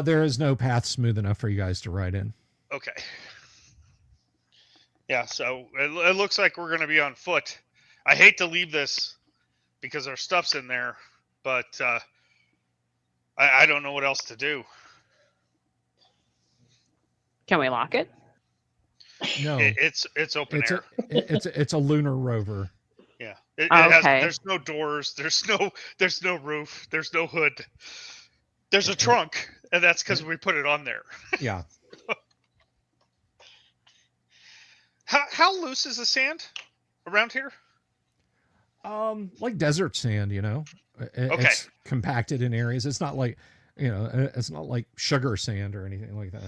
There is no path smooth enough for you guys to ride in. Okay. Yeah, so it looks like we're going to be on foot. I hate to leave this because our stuff's in there, but I don't know what else to do. Can we lock it? No, it's open air. It's a lunar rover. Yeah, it Okay. there's no doors. There's no roof. There's no hood. There's a trunk, and that's because we put it on there. Yeah. How loose is the sand around here? Like desert sand, you know. Okay. It's compacted in areas. It's not like, you know, it's not like sugar sand or anything like that.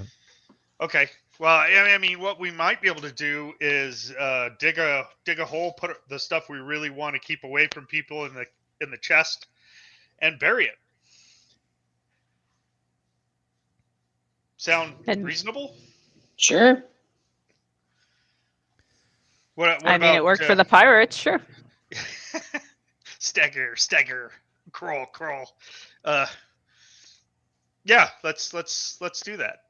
Okay. Well, I mean, what we might be able to do is dig a hole, put the stuff we really want to keep away from people in the chest, and bury it. Sound reasonable? Sure. What I mean, about, it worked for the pirates, sure. stagger, crawl. Yeah, let's do that.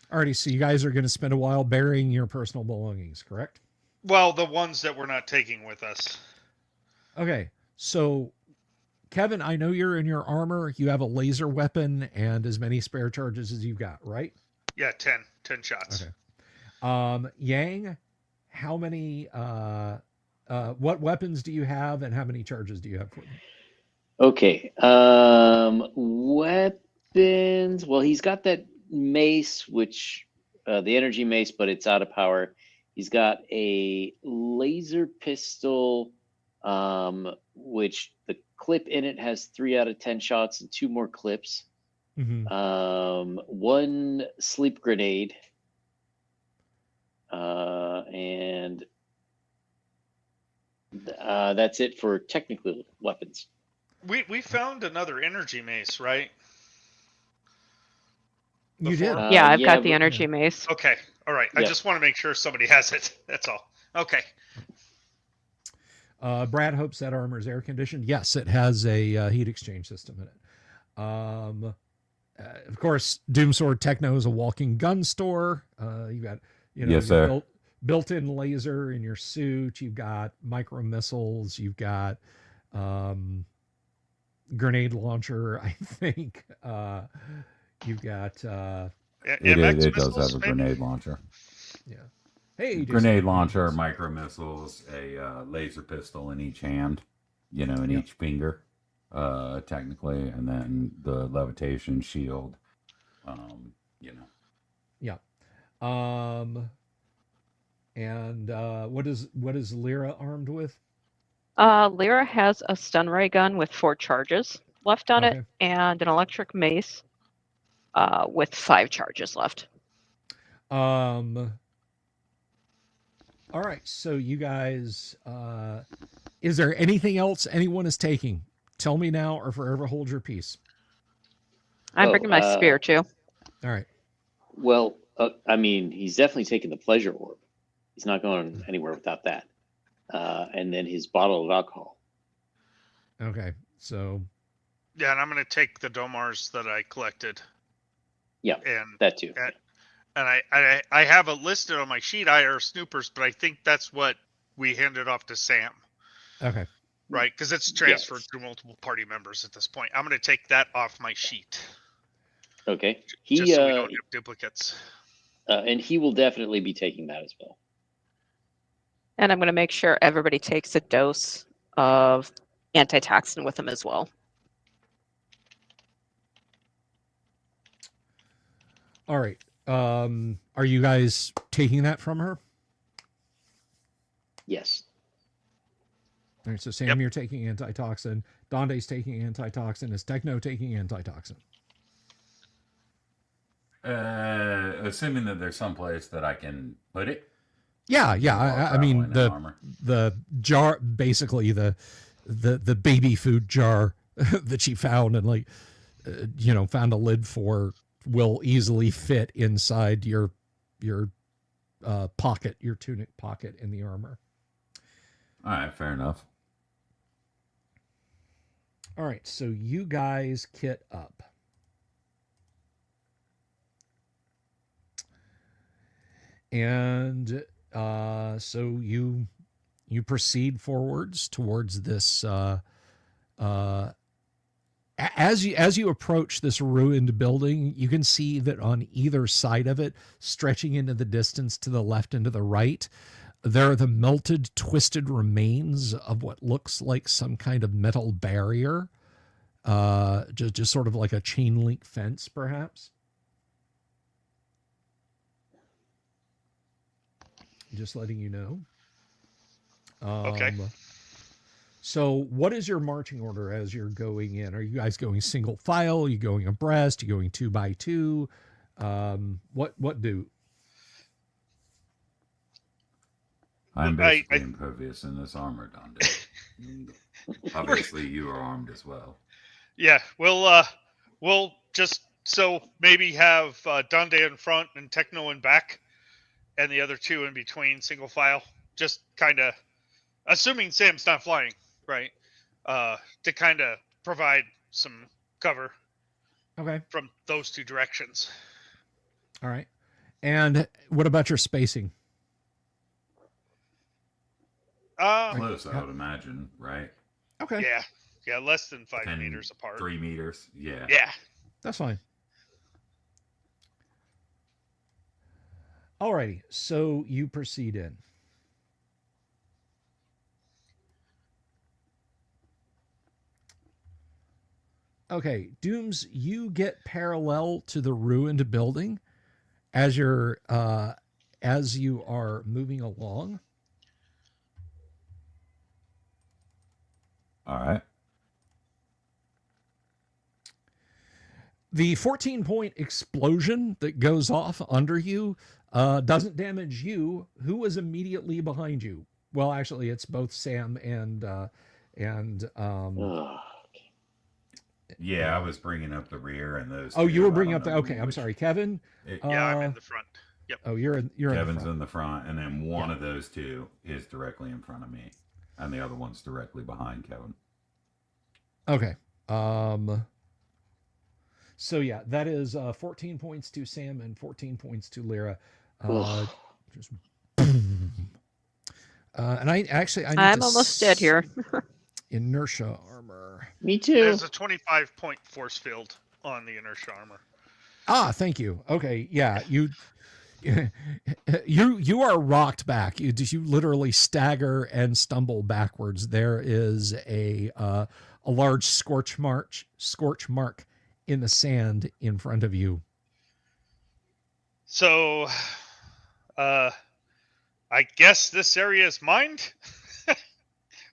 Alrighty, so you guys are going to spend a while burying your personal belongings, correct? Well, the ones that we're not taking with us. Okay, so Kevin, I know you're in your armor. You have a laser weapon and as many spare charges as you've got, right? Yeah, 10 shots. Okay. Yang, how many what weapons do you have and how many charges do you have for them? Okay. Weapons. Well, he's got that mace, which the energy mace, but it's out of power. He's got a laser pistol, which the clip in it has 3 out of 10 shots and 2 more clips. Mm-hmm. 1 sleep grenade, and That's it for technical weapons. We found another energy mace, right? You Before? did. Yeah, I've yeah, got the but- energy yeah. mace. Okay. All right. I Yep. just want to make sure somebody has it. That's all. Okay. Brad hopes that armor is air conditioned. Yes, it has a heat exchange system in it. Of course, Doomsword Techno is a walking gun store. You got, Yes, your sir. built-in laser in your suit. You've got micro missiles. You've got grenade launcher. I think you've got MX It does missiles, have a maybe? grenade launcher. yeah. Hey, Grenade launcher, micro missiles, a laser pistol in each hand, in Yep. each finger, technically, and then the levitation shield. Yeah. And what is Lyra armed with? Lyra has a stun ray gun with 4 charges left on Okay. it, and an electric mace with 5 charges left. All right, so you guys, is there anything else anyone is taking? Tell me now or forever hold your peace. I'm Oh, bringing my spear too. All right. Well, I mean, he's definitely taking the pleasure orb. He's not going anywhere without that. And then his bottle of alcohol. Okay. So, Yeah, and I'm going to take the Domars that I collected. Yeah, And that too. and I have it listed on my sheet, IR Snoopers, but I think that's what we handed off to Sam, okay. right? Because it's transferred Yes. through multiple party members at this point. I'm going to take that off my sheet, Okay. just so we don't have duplicates. And he will definitely be taking that as well. And I'm going to make sure everybody takes a dose of antitoxin with them as well. All right. Are you guys taking that from her? Yes. All right. So Sam, Yep. you're taking antitoxin. Donde's taking antitoxin. Is Techno taking antitoxin? Assuming that there's some place that I can put it. Yeah. I mean Traveling in armor. the jar, basically the baby food jar that she found and found a lid for, will easily fit inside your pocket, your tunic pocket in the armor. All right, fair enough. All right, so you guys kit up. And so you proceed forwards towards this as you approach this ruined building, you can see that on either side of it, stretching into the distance to the left and to the right, there are the melted, twisted remains of what looks like some kind of metal barrier, just sort of like a chain link fence, perhaps. Just letting you know. Okay. So what is your marching order as you're going in? Are you guys going single file? Are you going abreast? Are you going 2 by 2? What do? I'm basically impervious in this armor, Donde. Obviously, you are armed as well. Yeah, we'll just so maybe have Donde in front and Techno in back, and the other two in between, single file. Just kind of, assuming Sam's not flying, right? To kind of provide some cover. Okay. From those two directions. All right. And what about your spacing? Close, I would imagine, right? Okay. Yeah, less than 5 meters apart. 3 meters, yeah. Yeah. That's fine. Alrighty, so you proceed in. Okay, Dooms, you get parallel to the ruined building as you are moving along. All right. The 14-point explosion that goes off under you doesn't damage you. Who was immediately behind you? Well, actually, it's both Sam and Ugh. Yeah, I was bringing up the rear and those oh, you two. were I bringing don't up the. know Okay, I'm which. sorry, Kevin. Yeah, I'm Uh, in the front. Yep. oh, you're in the Kevin's front. in the front, and then one Yeah. of those two is directly in front of me, and the other one's directly behind Kevin. Okay. So yeah, that is 14 points to Sam and 14 points to Lyra. Ugh. Just and I need I'm to almost dead here. inertia armor. Me too. There's a 25-point force field on the inertia armor. Ah, thank you. Okay, yeah, you are rocked back. You literally stagger and stumble backwards. There is a large scorch mark in the sand in front of you. So, I guess this area is mined,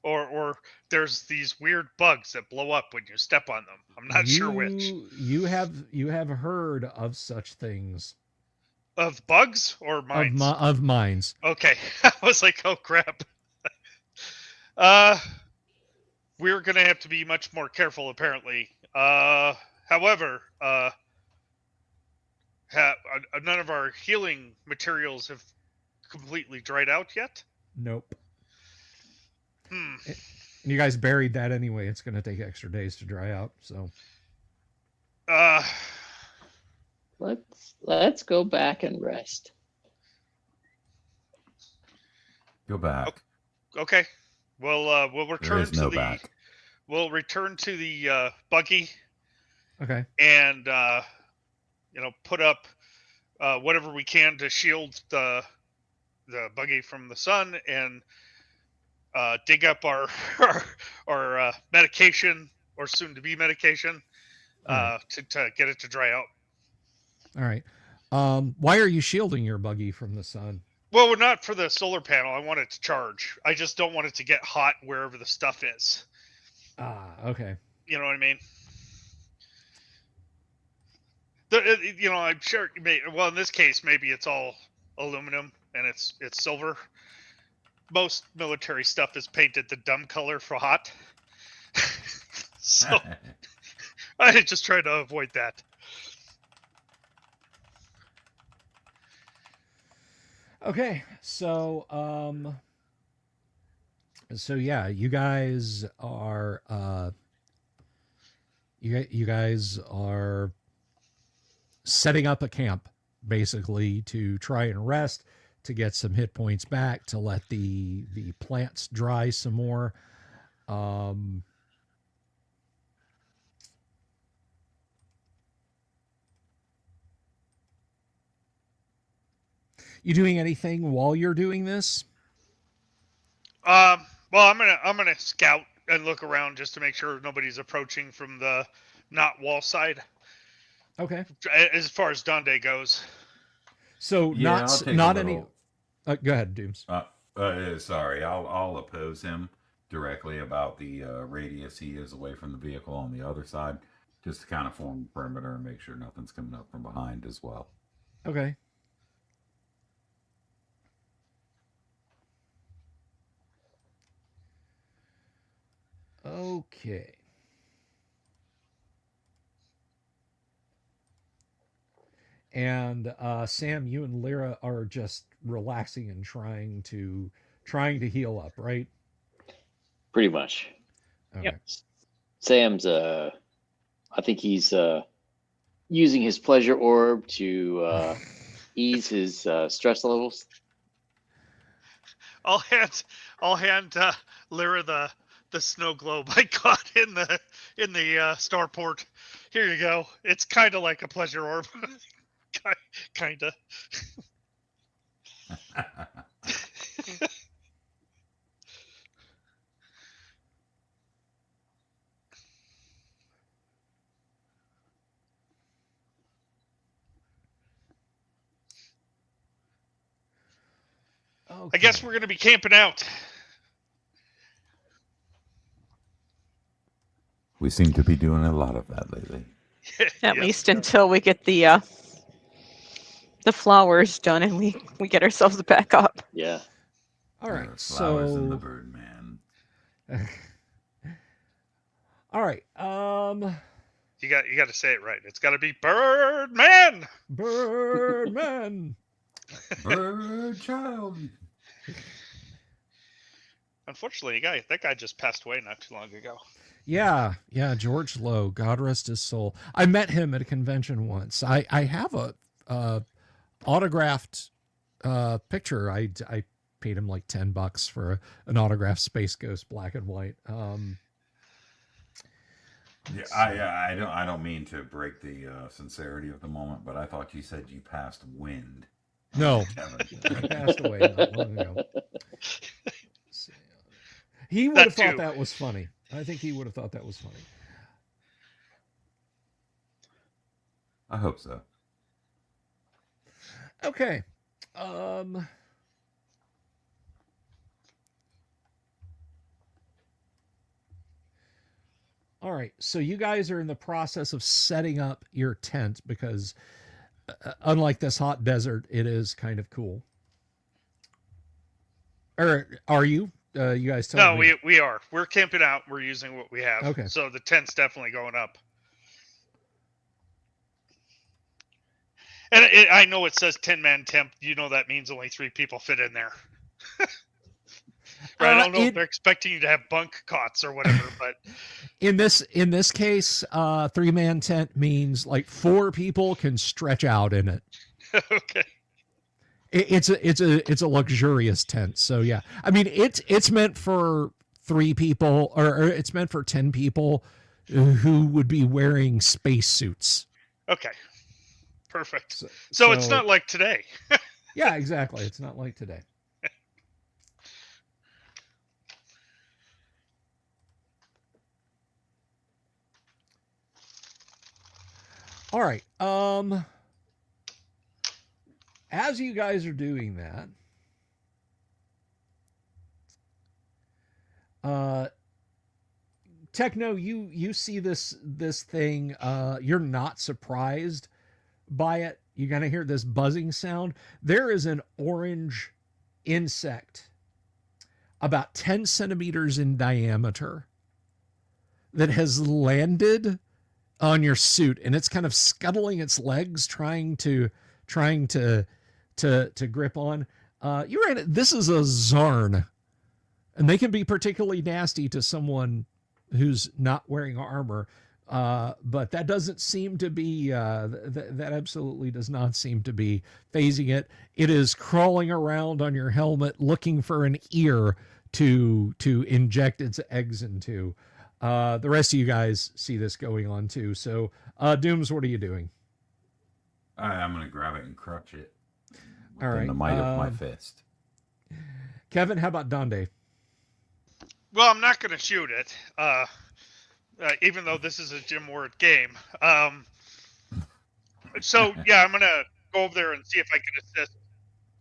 or there's these weird bugs that blow up when you step on them. I'm not sure which. You have heard of such things. Of bugs or mines? Of mines. Okay, I was like, oh crap. We're gonna have to be much more careful, apparently. However, none of our healing materials have completely dried out yet. Nope. Hmm. And you guys buried that anyway. It's going to take extra days to dry out. So. Let's go back and rest. Go back. Okay. We'll There return is no to the back. we'll return to the buggy Okay. and put up whatever we can to shield the buggy from the sun, and dig up our our medication, or soon to be medication, to get it to dry out. All right. Why are you shielding your buggy from the sun? Well, we're not for the solar panel. I want it to charge. I just don't want it to get hot wherever the stuff is. Ah, okay. You know what I mean? I'm sure. Well, in this case, maybe it's all aluminum and it's silver. Most military stuff is painted the dumb color for hot. So I just try to avoid that. Okay. So yeah, you guys are you guys are setting up a camp basically to try and rest, to get some hit points back, to let the plants dry some more. You doing anything while you're doing this? Well, I'm gonna scout and look around just to make sure nobody's approaching from the not wall side. Okay. As far as Donde goes. So Yeah, I'll take not a any. little- Go ahead, Dooms. Sorry, I'll oppose him directly about the radius he is away from the vehicle on the other side, just to kind of form a perimeter and make sure nothing's coming up from behind as well. Okay. Okay. And Sam, you and Lyra are just relaxing and trying to heal up, right? Pretty much. Okay. Yep. Sam's I think he's using his pleasure orb to ease his stress levels. I'll hand Lyra the snow globe I got in the starport. Here you go. It's kind of like a pleasure orb. Kind of. Okay. I guess we're going to be camping out. We seem to be doing a lot of that lately. At Yes. least until we get the flowers done and we get ourselves back up. Yeah. All There right. are flowers in the So. Birdman. All right. You got to say it right. It's got to be Birdman. Birdman. Bird child. Unfortunately, that guy just passed away not too long ago. Yeah, George Lowe, God rest his soul. I met him at a convention once. I have a autographed picture. I paid him like $10 for an autographed Space Ghost black and white. Yeah, I don't mean to break the sincerity of the moment, but I thought you said you passed wind. No, Kevin. he passed away not long ago. He would have thought that was funny. I think he would have thought that was funny. I hope so. Okay. All right. So you guys are in the process of setting up your tent because unlike this hot desert, it is kind of cool. Or are you? You guys tell me. No, we are. We're camping out. We're using what we have. Okay. So the tent's definitely going up. And I know it says 10-man tent. You know that means only 3 people fit in there. I don't know if they're expecting you to have bunk cots or whatever, but in this case, 3-man tent means like 4 people can stretch out in it. okay. It's a luxurious tent. So yeah, I mean it's meant for 3 people or it's meant for 10 people who would be wearing spacesuits. Okay. Perfect. So it's not like today. Yeah, exactly. It's not like today. All right. As you guys are doing that, Techno, you see this thing. You're not surprised by it. You're gonna hear this buzzing sound. There is an orange insect about 10 centimeters in diameter that has landed on your suit, and it's kind of scuttling its legs, trying to grip on. You're right. This is a Zarn, and they can be particularly nasty to someone who's not wearing armor. But that doesn't seem to be that absolutely does not seem to be phasing it. It is crawling around on your helmet looking for an ear to inject its eggs into. The rest of you guys see this going on too. So Dooms, what are you doing? I'm gonna grab it and crutch it. All right. The might of my fist. Kevin, how about Donde? Well, I'm not going to shoot it, even though this is a Jim Ward game. So yeah, I'm going to go over there and see if I can assist.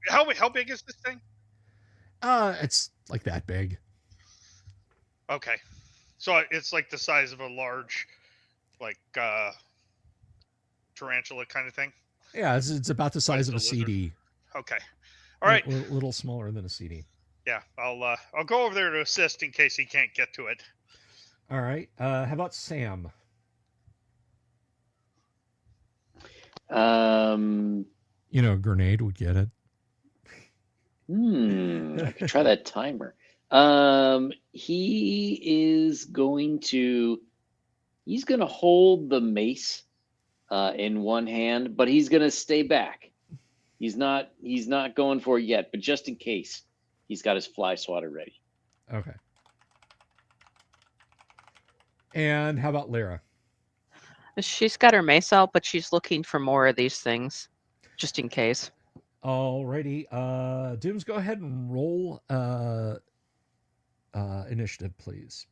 How big is this thing? It's like that big. Okay, so it's like the size of a large, like tarantula kind of thing. Yeah, it's about the size of a CD. Okay, all right. A little smaller than a CD. Yeah, I'll go over there to assist in case he can't get to it. All right. How about Sam? A grenade would get it. I could try that timer. He's going to hold the mace in one hand, but he's going to stay back. He's not going for it yet, but just in case, he's got his fly swatter ready. Okay. And how about Lyra? She's got her mace out, but she's looking for more of these things, just in case. Alrighty. Dooms, go ahead and roll initiative, please.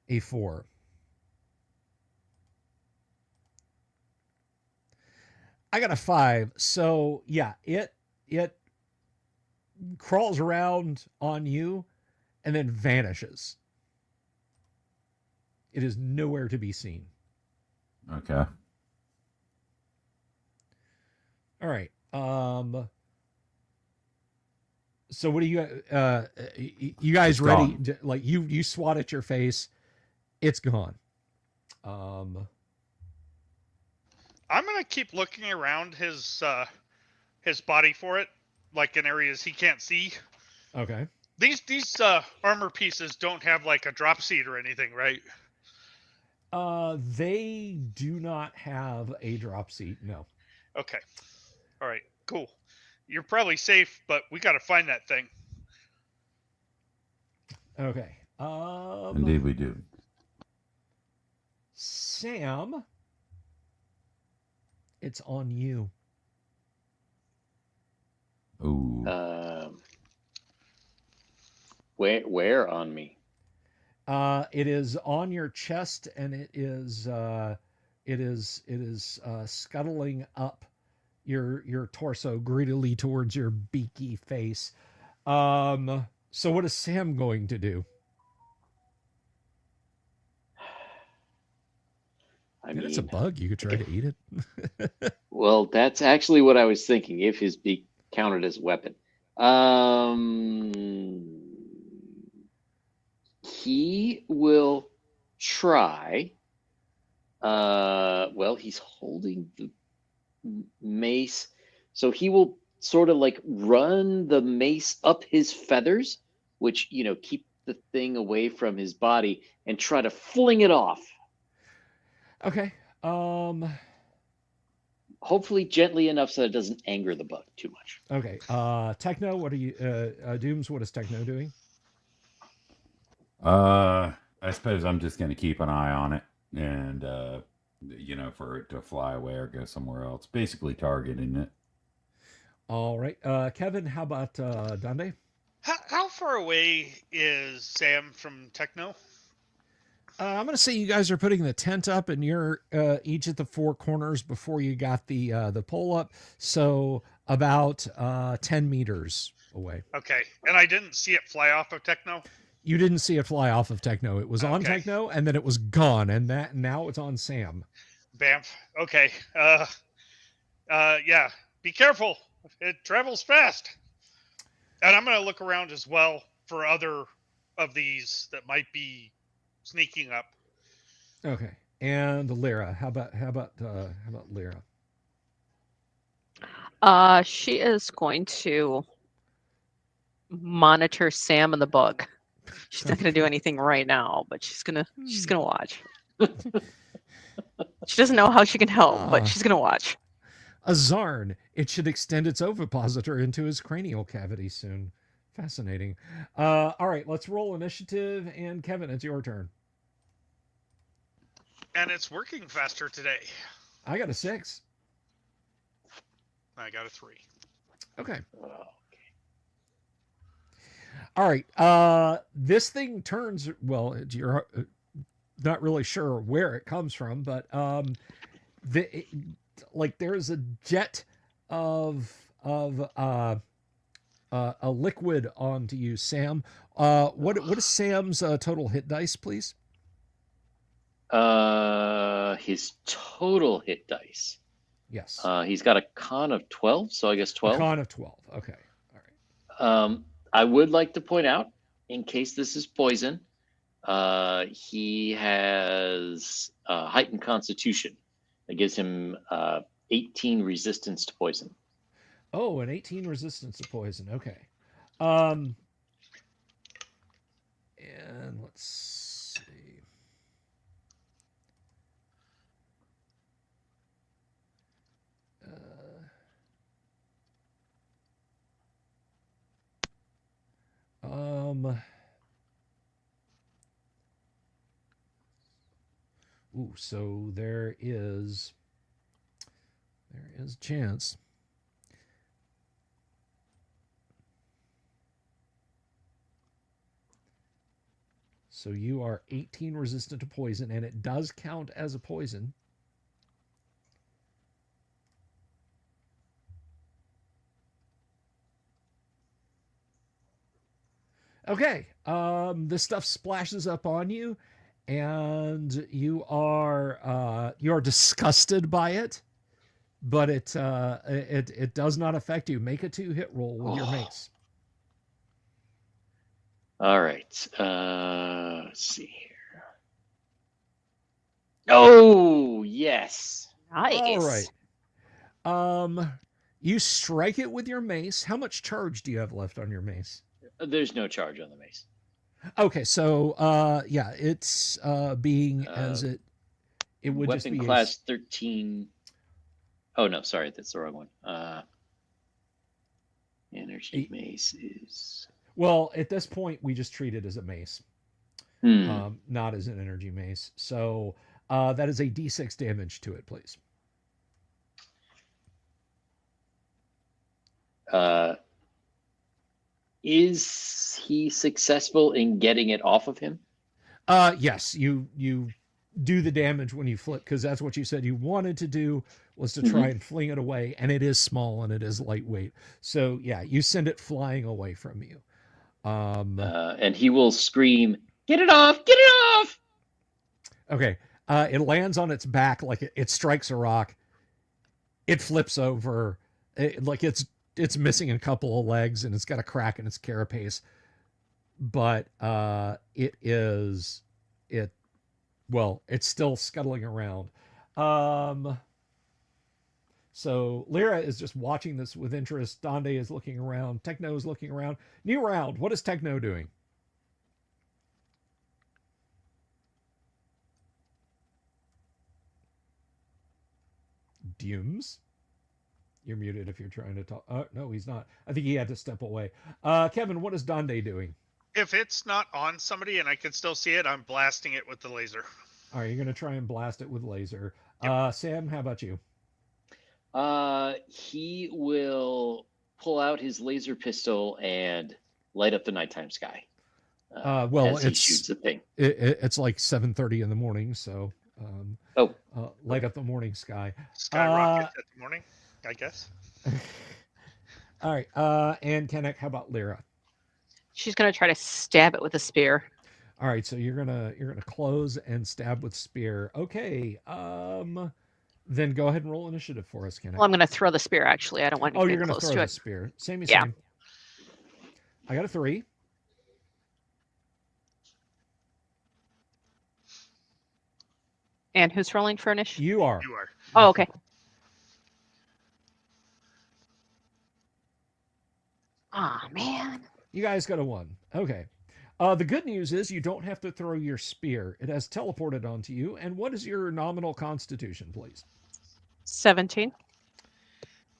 A4. I got a 5. So yeah, it crawls around on you and then vanishes. It is nowhere to be seen. Okay. All right. So what do you guys It's ready? gone. Like you swat at your face, it's gone. Um, I'm gonna keep looking around his body for it, like in areas he can't see. okay. These armor pieces don't have like a drop seat or anything, right? They do not have a drop seat. No. Okay. All right. Cool. You're probably safe, but we got to find that thing. Okay. Indeed, we do. Sam, it's on you. Ooh. Where on me? It is on your chest, and it is scuttling up your torso greedily towards your beaky face. So what is Sam going to do? I And it's a mean, bug. You could try to eat it. well, that's actually what I was thinking. If his beak counted as a weapon, he will try. Well, he's holding the mace, so he will sort of like run the mace up his feathers, which keep the thing away from his body, and try to fling it off. Okay. Hopefully gently enough so that it doesn't anger the bug too much. Okay. Techno, what are you? Dooms, what is Techno doing? I suppose I'm just going to keep an eye on it and, for it to fly away or go somewhere else. Basically targeting it. All right. Kevin, how about Dande? How far away is Sam from Techno? I'm going to say you guys are putting the tent up, and you're each at the four corners before you got the pole up. So about 10 meters away. Okay, and I didn't see it fly off of Techno. You didn't see it fly off of Techno. It was on Okay. Techno, and then it was gone, and now it's on Sam. Bamf. Okay. Yeah. Be careful. It travels fast. And I'm gonna look around as well for other of these that might be sneaking up. Okay. And Lyra, how about Lyra? She is going to monitor Sam and the bug. She's not going to do anything right now, but she's gonna watch. She doesn't know how she can help, but she's gonna watch. A Zarn. It should extend its ovipositor into his cranial cavity soon. Fascinating. All right, let's roll initiative. And Kevin, it's your turn. And it's working faster today. I got a 6. I got a 3. Okay. Oh, All right. This thing turns. Well, you're not really sure where it comes from, but there's a jet of a liquid onto you, Sam. What is Sam's total hit dice, please? His total hit dice. Yes. He's got a con of 12, so I guess 12. A con of 12. Okay. All right. I would like to point out, in case this is poison, he has heightened constitution. That gives him 18 resistance to poison. Oh, an 18 resistance to poison. Okay. And let's see. Ooh, so there is a chance. So you are 18 resistant to poison, and it does count as a poison. Okay, this stuff splashes up on you, and you are disgusted by it, but it does not affect you. Make a 2-hit roll with your mace. All right. Let's see here. Oh, yes. Nice. All right. You strike it with your mace. How much charge do you have left on your mace? There's no charge on the mace. Okay, so yeah, it's being as it would just Weapon be class 13. Oh, no, sorry. That's the wrong one. Energy mace is... well, at this point, we just treat it as a mace, not as an energy mace. So that is a D6 damage to it, please. Is he successful in getting it off of him? Yes, you do the damage when you flip, because that's what you said you wanted to do, was to try and fling it away, and it is small and it is lightweight. So yeah, you send it flying away from you. And he will scream, "Get it off! Get it off!" Okay. It lands on its back like it strikes a rock. It flips over, like it's missing a couple of legs and it's got a crack in its carapace. But it's still scuttling around. So Lyra is just watching this with interest. Donde is looking around. Techno is looking around. New round. What is Techno doing? Dumes? You're muted if you're trying to talk. No, he's not. I think he had to step away. Kevin, what is Donde doing? If it's not on somebody and I can still see it, I'm blasting it with the laser. All right, you're going to try and blast it with laser. Sam, how about you? He will pull out his laser pistol and light up the nighttime sky. Well, as he shoots the thing. It's like 7:30 in the morning, so light up the morning sky. Skyrocket at the morning, I guess. All right, and Kennek, how about Lyra? She's gonna try to stab it with a spear. All right, so you're gonna close and stab with spear. Okay, then go ahead and roll initiative for us, Kennek. Well, I'm gonna throw the spear. Actually, I don't want to Oh, get you're gonna close throw to the it. spear. Same. Yeah. I got a 3. And who's rolling for initiative? You are. You are. Oh, okay. Ah, man. You guys got a 1. Okay. The good news is you don't have to throw your spear. It has teleported onto you. And what is your nominal constitution, please? 17.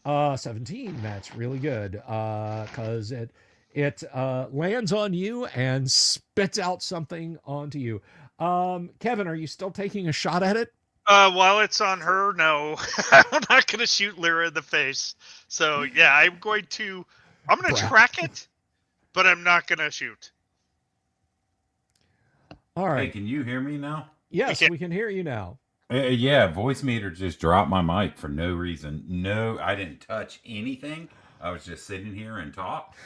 17. That's really good. Because it lands on you and spits out something onto you. Kevin, are you still taking a shot at it? While it's on her, no. I'm not going to shoot Lyra in the face. So, yeah, I'm going to track it, but I'm not going to shoot. All right. Hey, can you hear me now? Yes, we can hear you now. Yeah, voice meter just dropped my mic for no reason. No, I didn't touch anything. I was just sitting here and talked.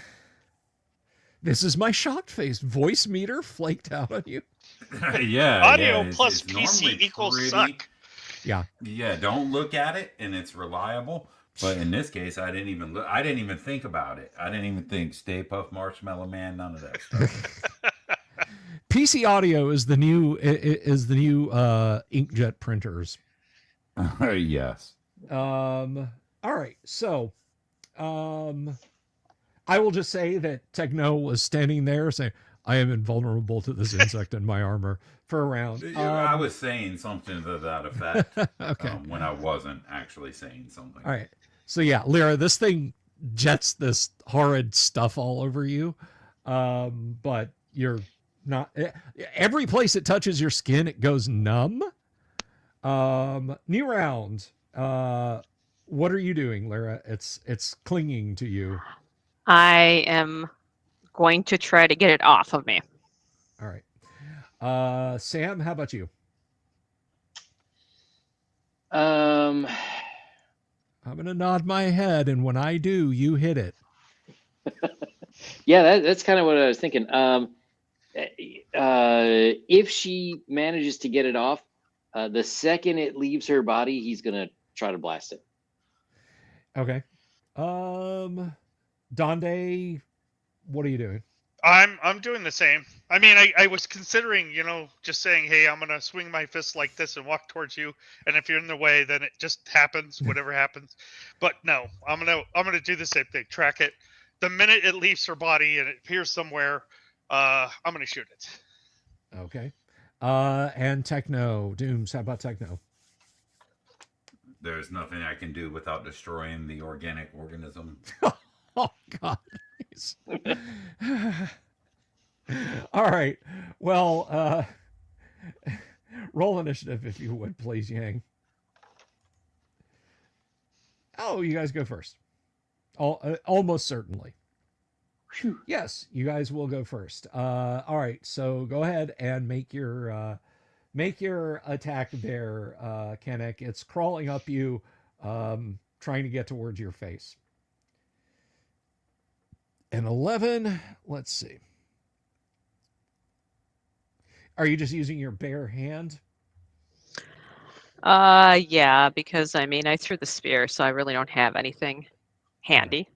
This is my shocked face. Voice meter flaked out on you. Yeah. Audio plus it's PC equals pretty, suck. Yeah. Yeah, don't look at it, and it's reliable. But in this case, I didn't even look. I didn't even think about it. I didn't even think Stay Puft Marshmallow Man. None of that stuff. PC audio is the new inkjet printers. Yes. All right. So, I will just say that Techno was standing there saying, "I am invulnerable to this insect in my armor" for a round. I was saying something to that effect. Okay. When I wasn't actually saying something. All right. So yeah, Lyra, this thing jets this horrid stuff all over you, but you're not. Every place it touches your skin, it goes numb. New round. What are you doing, Lyra? It's clinging to you. I am going to try to get it off of me. All right. Sam, how about you? I'm gonna nod my head, and when I do, you hit it. Yeah, that's kind of what I was thinking. If she manages to get it off, the second it leaves her body, he's gonna try to blast it. Okay. Donde, what are you doing? I'm doing the same. I mean, I was considering, just saying, hey, I'm gonna swing my fist like this and walk towards you, and if you're in the way, then it just happens, whatever happens. But no, I'm gonna do the same thing. Track it. The minute it leaves her body and it appears somewhere, I'm gonna shoot it. Okay. And Techno. Dooms, how about Techno? There's nothing I can do without destroying the organic organism. Oh, God. All right. Well, roll initiative if you would, please, Yang. Oh, you guys go first. Almost certainly. Phew. Yes, you guys will go first. All right. So go ahead and make your attack there, Kennick. It's crawling up you, trying to get towards your face. An 11. Let's see. Are you just using your bare hand? Yeah, because I mean, I threw the spear, so I really don't have anything handy.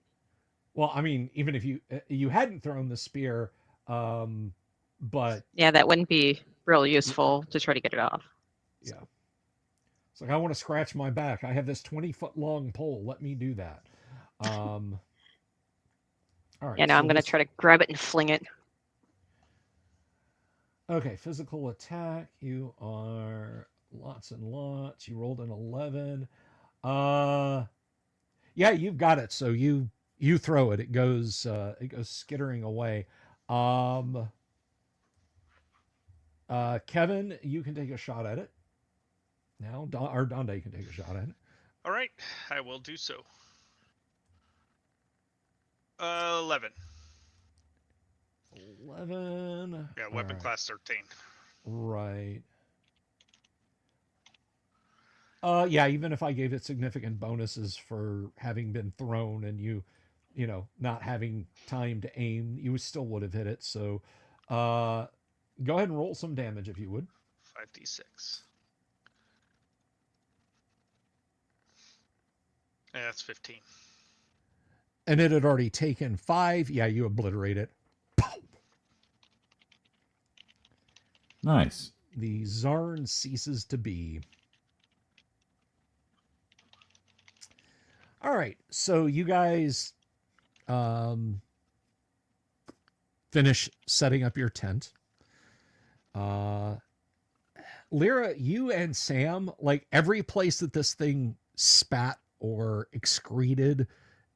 Well, I mean, even if you hadn't thrown the spear, but Yeah, that wouldn't be real useful to try to get it off. yeah, it's like I want to scratch my back. I have this 20-foot long pole. Let me do that. All right. Yeah, now I'm gonna try to grab it and fling it. Okay, physical attack. You are lots and lots. You rolled an 11. Yeah, you've got it. So you throw it. It goes skittering away. Kevin, you can take a shot at it. Now, or Donda, you can take a shot at it. All right, I will do so. 11. 11. Yeah, weapon class 13. Right. Yeah, even if I gave it significant bonuses for having been thrown and you not having time to aim, you still would have hit it. So, go ahead and roll some damage if you would. 5d6. Yeah, that's 15. And it had already taken 5. Yeah, you obliterate it. Nice. The Zarn ceases to be. All right, so you guys finish setting up your tent. Lyra, you and Sam, like every place that this thing spat or excreted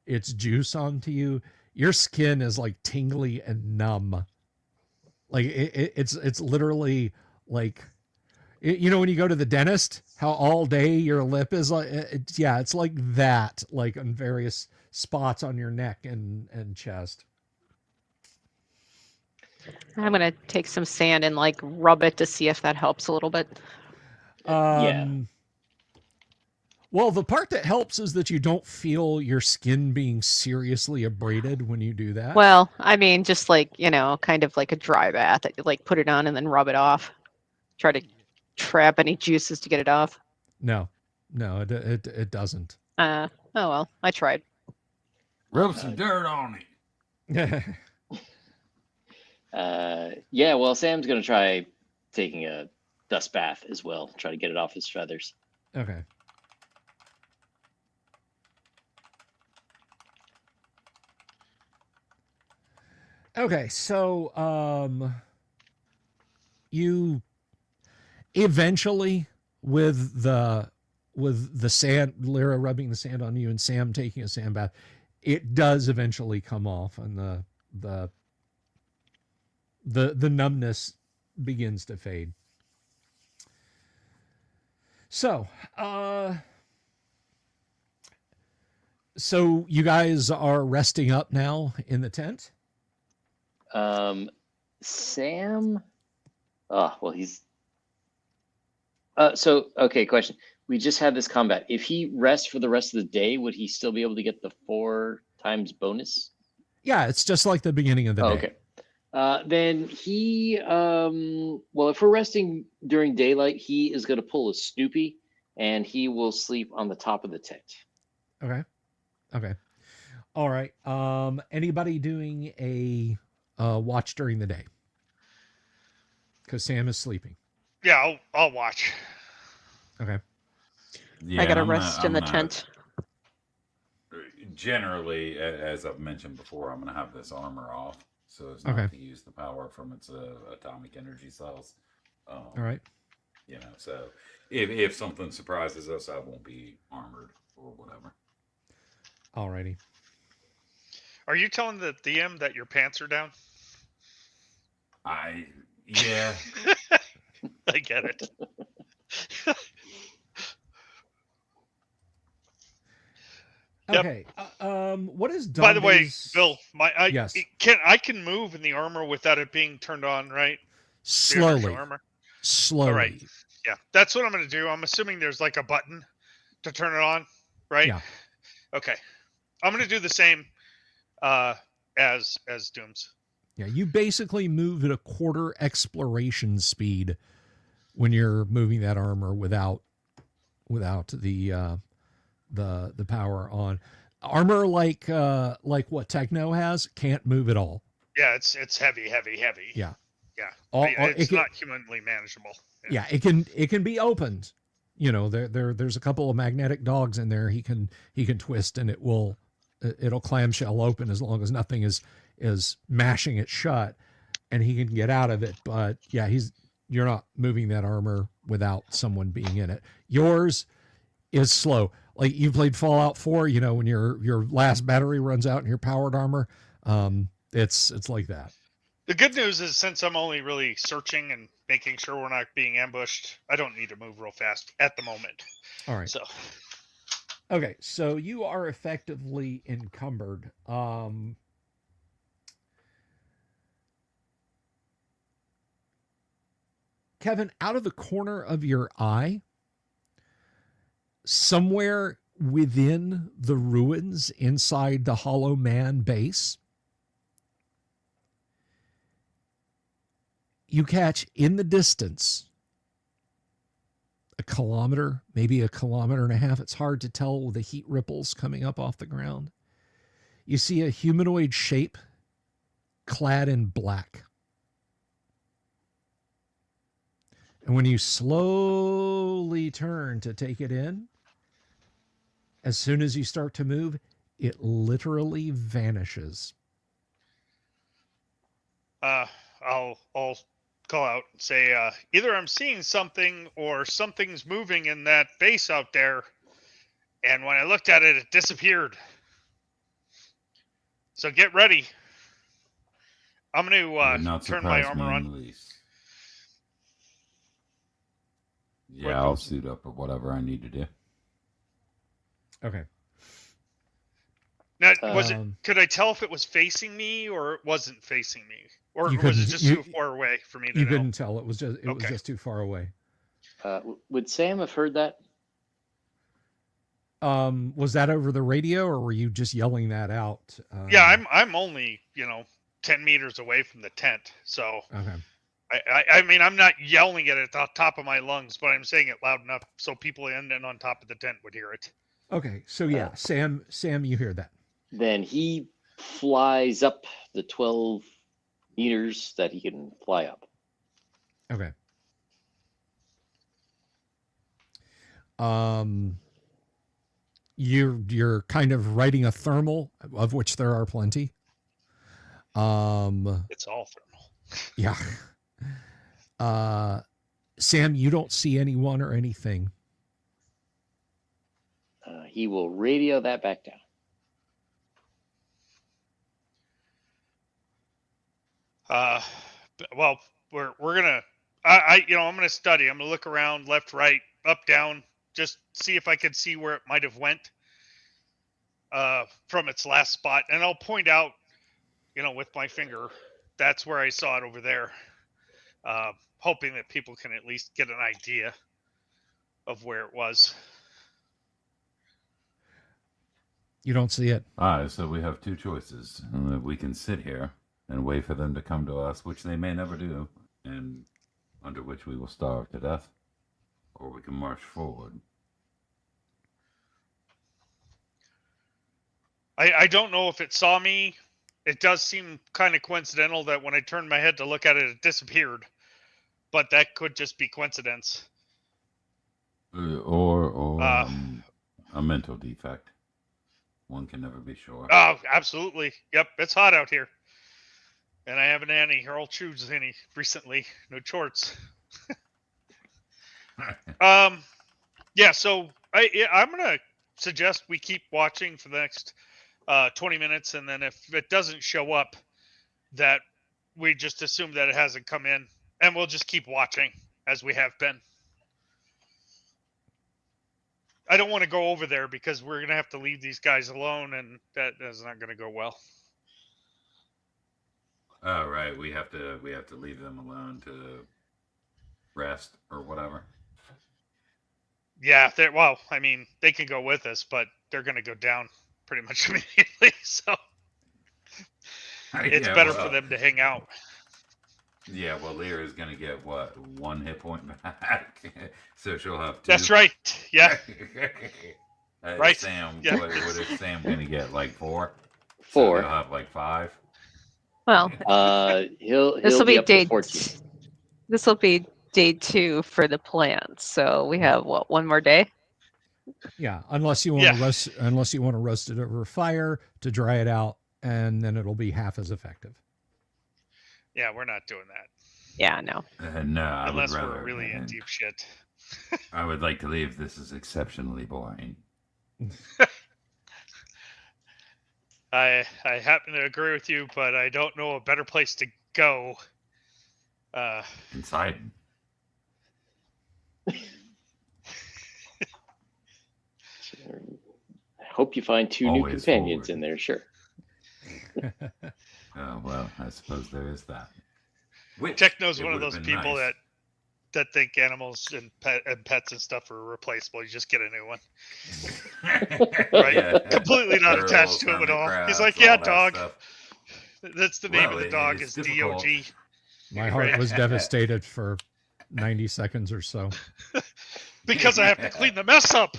its juice onto you, your skin is like tingly and numb. Like it's literally like, when you go to the dentist, how all day your lip is like, it's like that, like on various spots on your neck and chest. I'm gonna take some sand and like rub it to see if that helps a little bit. Yeah. Well, the part that helps is that you don't feel your skin being seriously abraded when you do that. Well, I mean, just like, kind of like a dry bath. Like put it on and then rub it off. Try to trap any juices to get it off. No, it doesn't. Oh well, I tried. Rub some dirt on it. Yeah, well, Sam's going to try taking a dust bath as well, try to get it off his feathers. Okay. Okay, so you eventually with the sand, Lyra rubbing the sand on you and Sam taking a sand bath, it does eventually come off and the numbness begins to fade. So you guys are resting up now in the tent? Sam, well, he's okay, question. We just had this combat. If he rests for the rest of the day, would he still be able to get the 4 times bonus? Yeah, it's just like the beginning of the day. Okay. Then he, well, if we're resting during daylight, he is going to pull a Snoopy and he will sleep on the top of the tent. Okay. All right. Anybody doing a watch during the day because Sam is sleeping. Yeah, I'll watch. Okay. Yeah, I gotta and rest in the tent. Generally, as I've mentioned before, I'm gonna have this armor off so as not Okay. to use the power from its atomic energy cells. All right. You know, so if something surprises us, I won't be armored or whatever. All righty. Are you telling the DM that your pants are down? Yeah. I get it. Yep. Okay. What is By the way, Dombe's... Bill, Yes. I can move in the armor without it being turned on, right? The inertial Slowly. armor. Slowly. All right. Yeah, that's what I'm going to do. I'm assuming there's like a button to turn it on, right? Yeah. Okay. I'm going to do the same as Doom's. Yeah. You basically move at a quarter exploration speed when you're moving that armor without the power on. Armor like what Techno has can't move at all. Yeah, it's heavy. Yeah. Yeah. It's not humanly manageable. Yeah, it can be opened. You know, there's a couple of magnetic dogs in there. He can twist and it'll clamshell open as long as nothing is mashing it shut, and he can get out of it. But yeah, you're not moving that armor without someone being in it. Yours is slow. Like you played Fallout 4, you know, when your last battery runs out in your powered armor, it's like that. The good news is since I'm only really searching and making sure we're not being ambushed, I don't need to move real fast at the moment. All right. So okay, so you are effectively encumbered. Kevin, out of the corner of your eye, somewhere within the ruins inside the Hollow Man base, you catch in the distance a kilometer, maybe a kilometer and a half. It's hard to tell with the heat ripples coming up off the ground. You see a humanoid shape clad in black. And when you slowly turn to take it in, as soon as you start to move, it literally vanishes. I'll call out and say either I'm seeing something or something's moving in that base out there, and when I looked at it, it disappeared. So get ready. I'm going to turn my armor on. Yeah, I'll suit up or whatever I need to do. Okay. Now, could I tell if it was facing me or it wasn't facing me? Or was it just too far away for me to know? You couldn't tell. It was just too far away. Would Sam have heard that? Was that over the radio or were you just yelling that out? Yeah, I'm only, 10 meters away from the tent. So okay. I mean, I'm not yelling it at the top of my lungs, but I'm saying it loud enough so people in and on top of the tent would hear it. Okay, so yeah, Sam, you hear that? Then he flies up the 12 meters that he can fly up. Okay. You're kind of riding a thermal, of which there are plenty. It's all thermal. Yeah. Sam, you don't see anyone or anything. He will radio that back down. Well, we're gonna. I'm gonna study. I'm gonna look around, left, right, up, down, just see if I can see where it might have went. From its last spot, and I'll point out, with my finger, that's where I saw it over there. Hoping that people can at least get an idea of where it was. You don't see it. So we have two choices. We can sit here and wait for them to come to us, which they may never do, and under which we will starve to death, or we can march forward. I don't know if it saw me it does seem kind of coincidental that when I turned my head to look at it, it disappeared. But that could just be coincidence. Or a mental defect. One can never be sure. Oh, absolutely. Yep, it's hot out here. And I haven't had any Earl Chews any recently. No shorts. Yeah, so I'm going to suggest we keep watching for the next 20 minutes. And then if it doesn't show up, that we just assume that it hasn't come in. And we'll just keep watching as we have been. I don't want to go over there because we're going to have to leave these guys alone, and that is not going to go well. Oh, right. We have to leave them alone to rest or whatever. Yeah, well, I mean, they can go with us, but they're going to go down pretty much immediately. So it's better for them to hang out. Yeah, well, Lear is going to get, what, 1 hit point back? So she'll have 2. That's right. Yeah. Right. Sam, Yeah. what is Sam going to get, like 4? 4. So he'll have, like 5? Well, He'll this will be be up to day. 14. This will be day 2 for the plant. So we have what, 1 more day? Yeah, unless you want to roast it over fire to dry it out, and then it'll be half as effective. Yeah, we're not doing that. Yeah, no. No, unless we're really in deep shit. I would like to leave. This is exceptionally boring. I happen to agree with you, but I don't know a better place to go. Inside. I hope you find 2 new Always companions forward. in there, sure. Oh, well, I suppose there is that. Which Techno's it one of would've those been people nice. that think animals and pets and stuff are replaceable. You just get a new one. Right? Yeah. Completely not Turtles, attached to him at hermit all. He's crabs, like, all yeah, that dog. stuff. That's the name Well, of the it dog is is difficult. DOG. My heart was devastated for 90 seconds or so. Because I have to clean the mess up.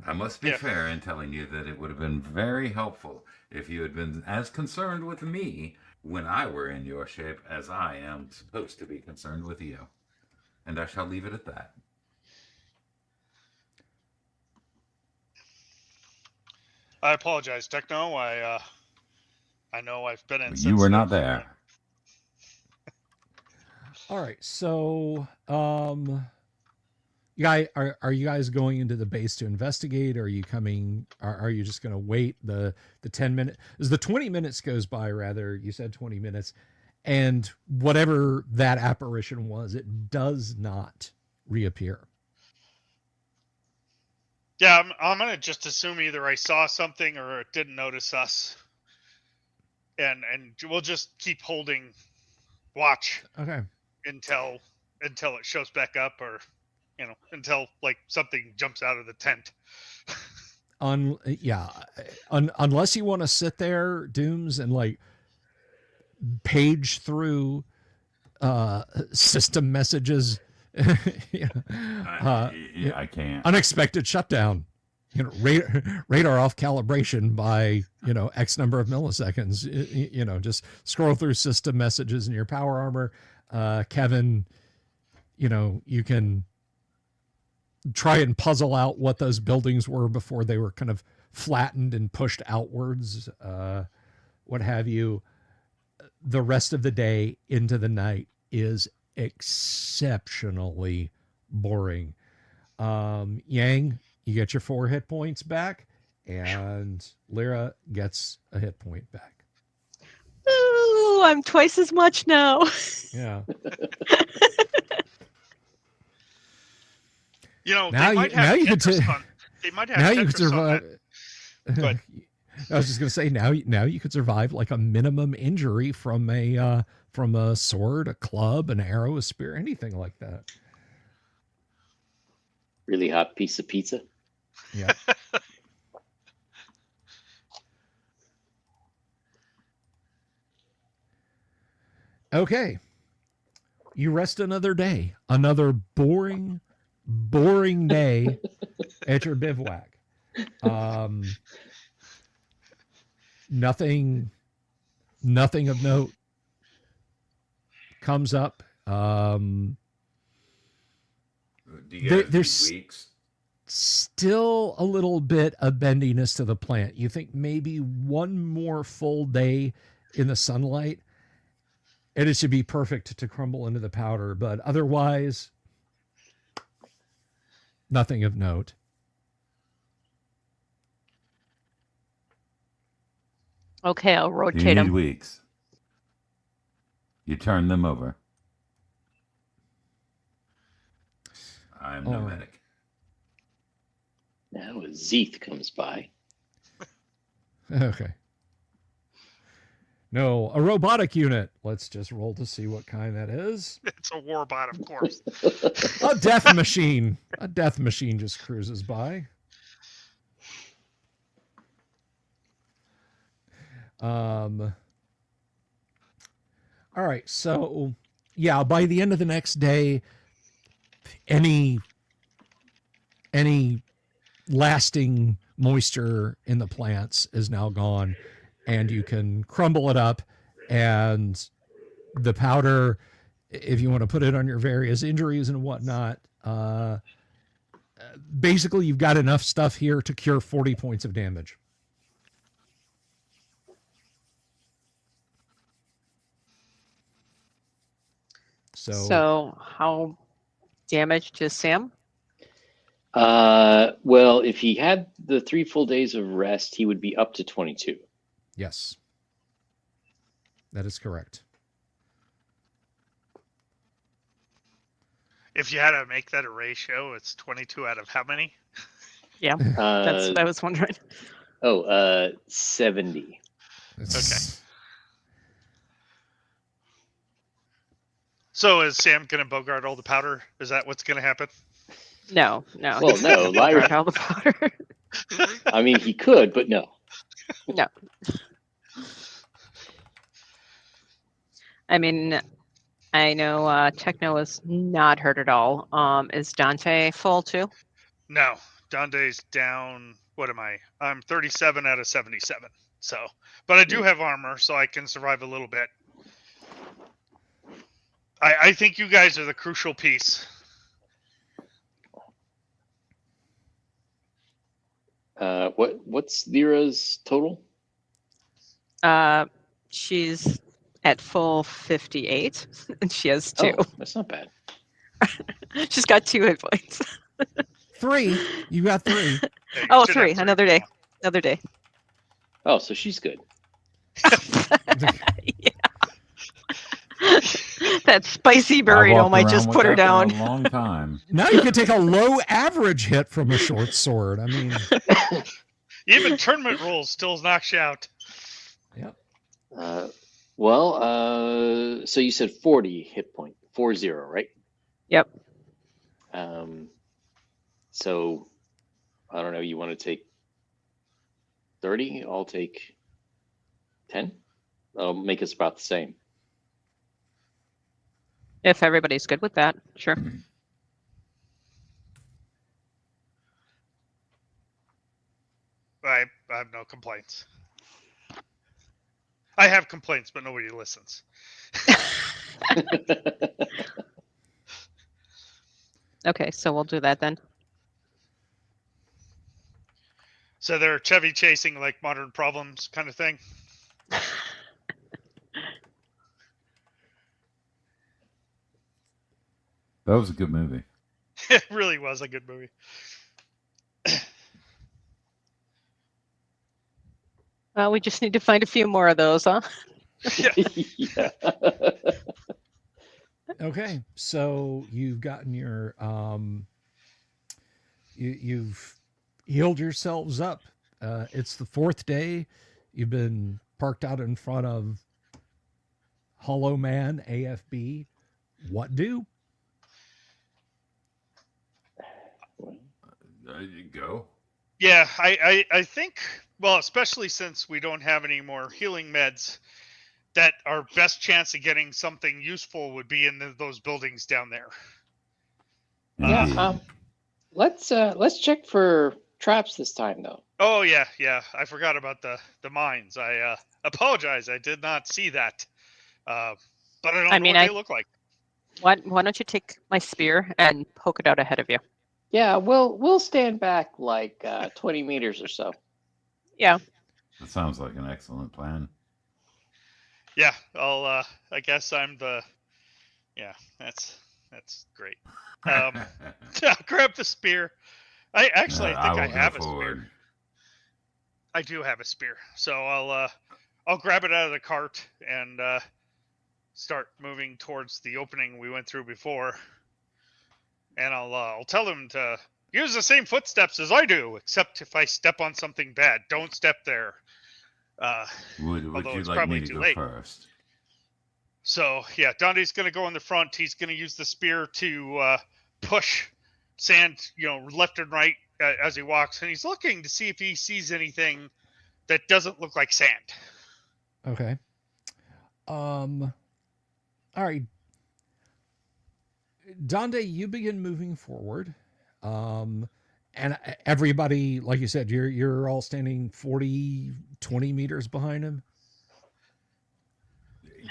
I must be Yeah. fair in telling you that it would have been very helpful if you had been as concerned with me when I were in your shape as I am supposed to be concerned with you. And I shall leave it at that. I apologize, Techno. I know I've been in. You were not there. All right, so are you guys going into the base to investigate? Or are you coming? Are you just going to wait the 10 minutes? As the 20 minutes goes by, rather, you said 20 minutes, and whatever that apparition was, it does not reappear. Yeah, I'm gonna just assume either I saw something or it didn't notice us, and we'll just keep holding watch Okay. until it shows back up, or until like something jumps out of the tent. Unless you want to sit there, Dooms, and like page through system messages. I can't. Unexpected shutdown. Radar off calibration by X number of milliseconds. Just scroll through system messages in your power armor. Kevin, you can try and puzzle out what those buildings were before they were kind of flattened and pushed outwards, what have you. The rest of the day into the night is exceptionally boring. Yang, you get your 4 hit points back, and Lyra gets a hit point back. Ooh, I'm twice as much now. Yeah. They Now might you have could Tetris on. They might have now you Tetris could survive. on that. But I was just gonna say now you could survive like a minimum injury from a sword, a club, an arrow, a spear, anything like that. Really hot piece of pizza. Yeah. Okay. You rest another day, another boring day at your bivouac. Nothing Nothing of note comes up. Do you There- guys there's- need weeks? Still a little bit of bendiness to the plant. You think maybe one more full day in the sunlight and it should be perfect to crumble into the powder, but otherwise, nothing of note. Okay, I'll Do you rotate need them. weeks? You turn them over. I'm no All right. medic. Now a Zeeth comes by. Okay. No, a robotic unit. Let's just roll to see what kind that is. It's a warbot, of course. A death machine. A death machine just cruises by. All right, so yeah, by the end of the next day, any lasting moisture in the plants is now gone, and you can crumble it up, and the powder, if you want to put it on your various injuries and whatnot, basically you've got enough stuff here to cure 40 points of damage. So how damaged is Sam? Well, if he had the 3 full days of rest, he would be up to 22. Yes, that is correct. If you had to make that a ratio, it's 22 out of how many? Yeah, that's what I was wondering. 70. It's- So is Sam going to bogart all the powder? Is that what's going to happen? No. Well, he's no, not gonna Lyra- guard all the powder. I mean, he could, but no. No. I mean, I know Techno is not hurt at all. Is Dante full too? No. Dante's down. What am I? I'm 37 out of 77. So, but I do have armor, so I can survive a little bit. I think you guys are the crucial piece. What's Lyra's total? She's at full 58, and she has 2. Oh, that's not bad. She's got 2 hit points. 3. You got 3. Yeah, you Oh, should have 3. Another day. Another day. Oh, so she's good. Yeah. That spicy I've burrito walked might around just with put her that for down. a long time. Now you can take a low average hit from a short sword. I mean, Even tournament rules still knocks you out. yep. So you said 40 hit point, 40, right? Yep. So I don't know. You want to take 30? I'll take 10. That'll make us about the same. If everybody's good with that, sure. I have no complaints. I have complaints, but nobody listens. Okay, so we'll do that then. So they're Chevy chasing like modern problems kind of thing. That was a good movie. It really was a good movie. Well, we just need to find a few more of those, huh? Yeah. Okay, so you've gotten your you've healed yourselves up. It's the 4th day. You've been parked out in front of Hollow Man AFB. What do? You go. Yeah, I think, well, especially since we don't have any more healing meds, that our best chance of getting something useful would be in those buildings down there. Yeah. Indeed. Let's check for traps this time, though. Oh yeah, yeah. I forgot about the mines. I apologize. I did not see that. But I don't I know mean, what they look like. why don't you take my spear and poke it out ahead of you? Yeah, we'll stand back like 20 meters or so. Yeah. That sounds like an excellent plan. Yeah, I'll. I guess I'm the. Yeah, that's great. I'll grab the spear. I actually I think I will go have a spear. forward. I do have a spear, so I'll grab it out of the cart and start moving towards the opening we went through before, and I'll tell him to use the same footsteps as I do, except if I step on something bad, don't step there. Would Although you it's like probably me to too go late. first? So yeah, Dante's gonna go in the front. He's gonna use the spear to push sand, left and right as he walks, and he's looking to see if he sees anything that doesn't look like sand. Okay. All right. Dante, you begin moving forward. And everybody, like you said, you're all standing 20 meters behind him.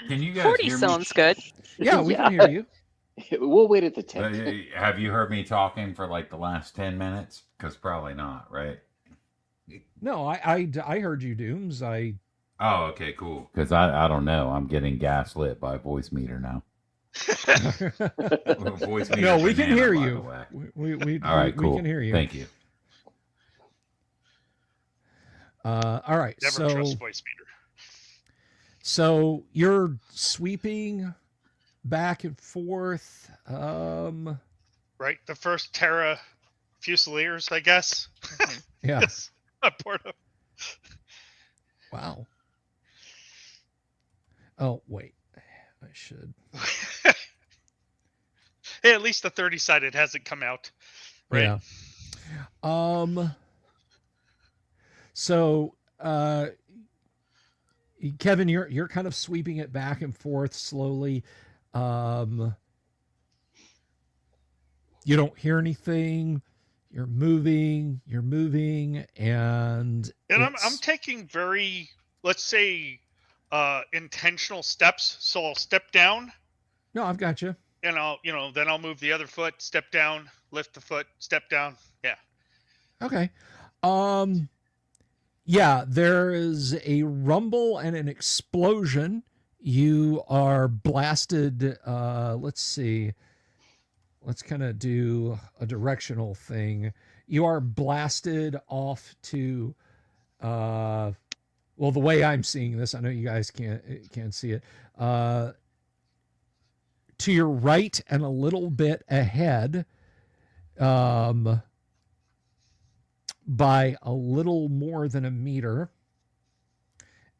Can you guys 40 hear me? sounds good. Yeah, we can hear you. We'll wait at the tent. Have you heard me talking for like the last 10 minutes? Because probably not, right? No, I heard you, Dooms. Oh, okay, cool. Because I don't know. I'm getting gaslit by voice meter now. Voice meter No, we can banana, hear by you. the way. We All right, cool. We can hear you. Thank you. All right. Never trust voice meter. So you're sweeping back and forth. Right, the first Terra Fusiliers, I guess. Yeah. Yes, I'm bored of. Wow. Oh wait, I should. Hey, at least the 30-sided hasn't come out, right? Yeah. So, Kevin, you're kind of sweeping it back and forth slowly. You don't hear anything. You're moving, and I'm taking very, let's say, intentional steps. So I'll step down, No, I've got you. and then I'll move the other foot, step down, lift the foot, step down. Yeah. Okay. Yeah, there is a rumble and an explosion. You are blasted. Let's see. Let's kind of do a directional thing. You are blasted off to, well, the way I'm seeing this, I know you guys can't see it. To your right and a little bit ahead, by a little more than a meter.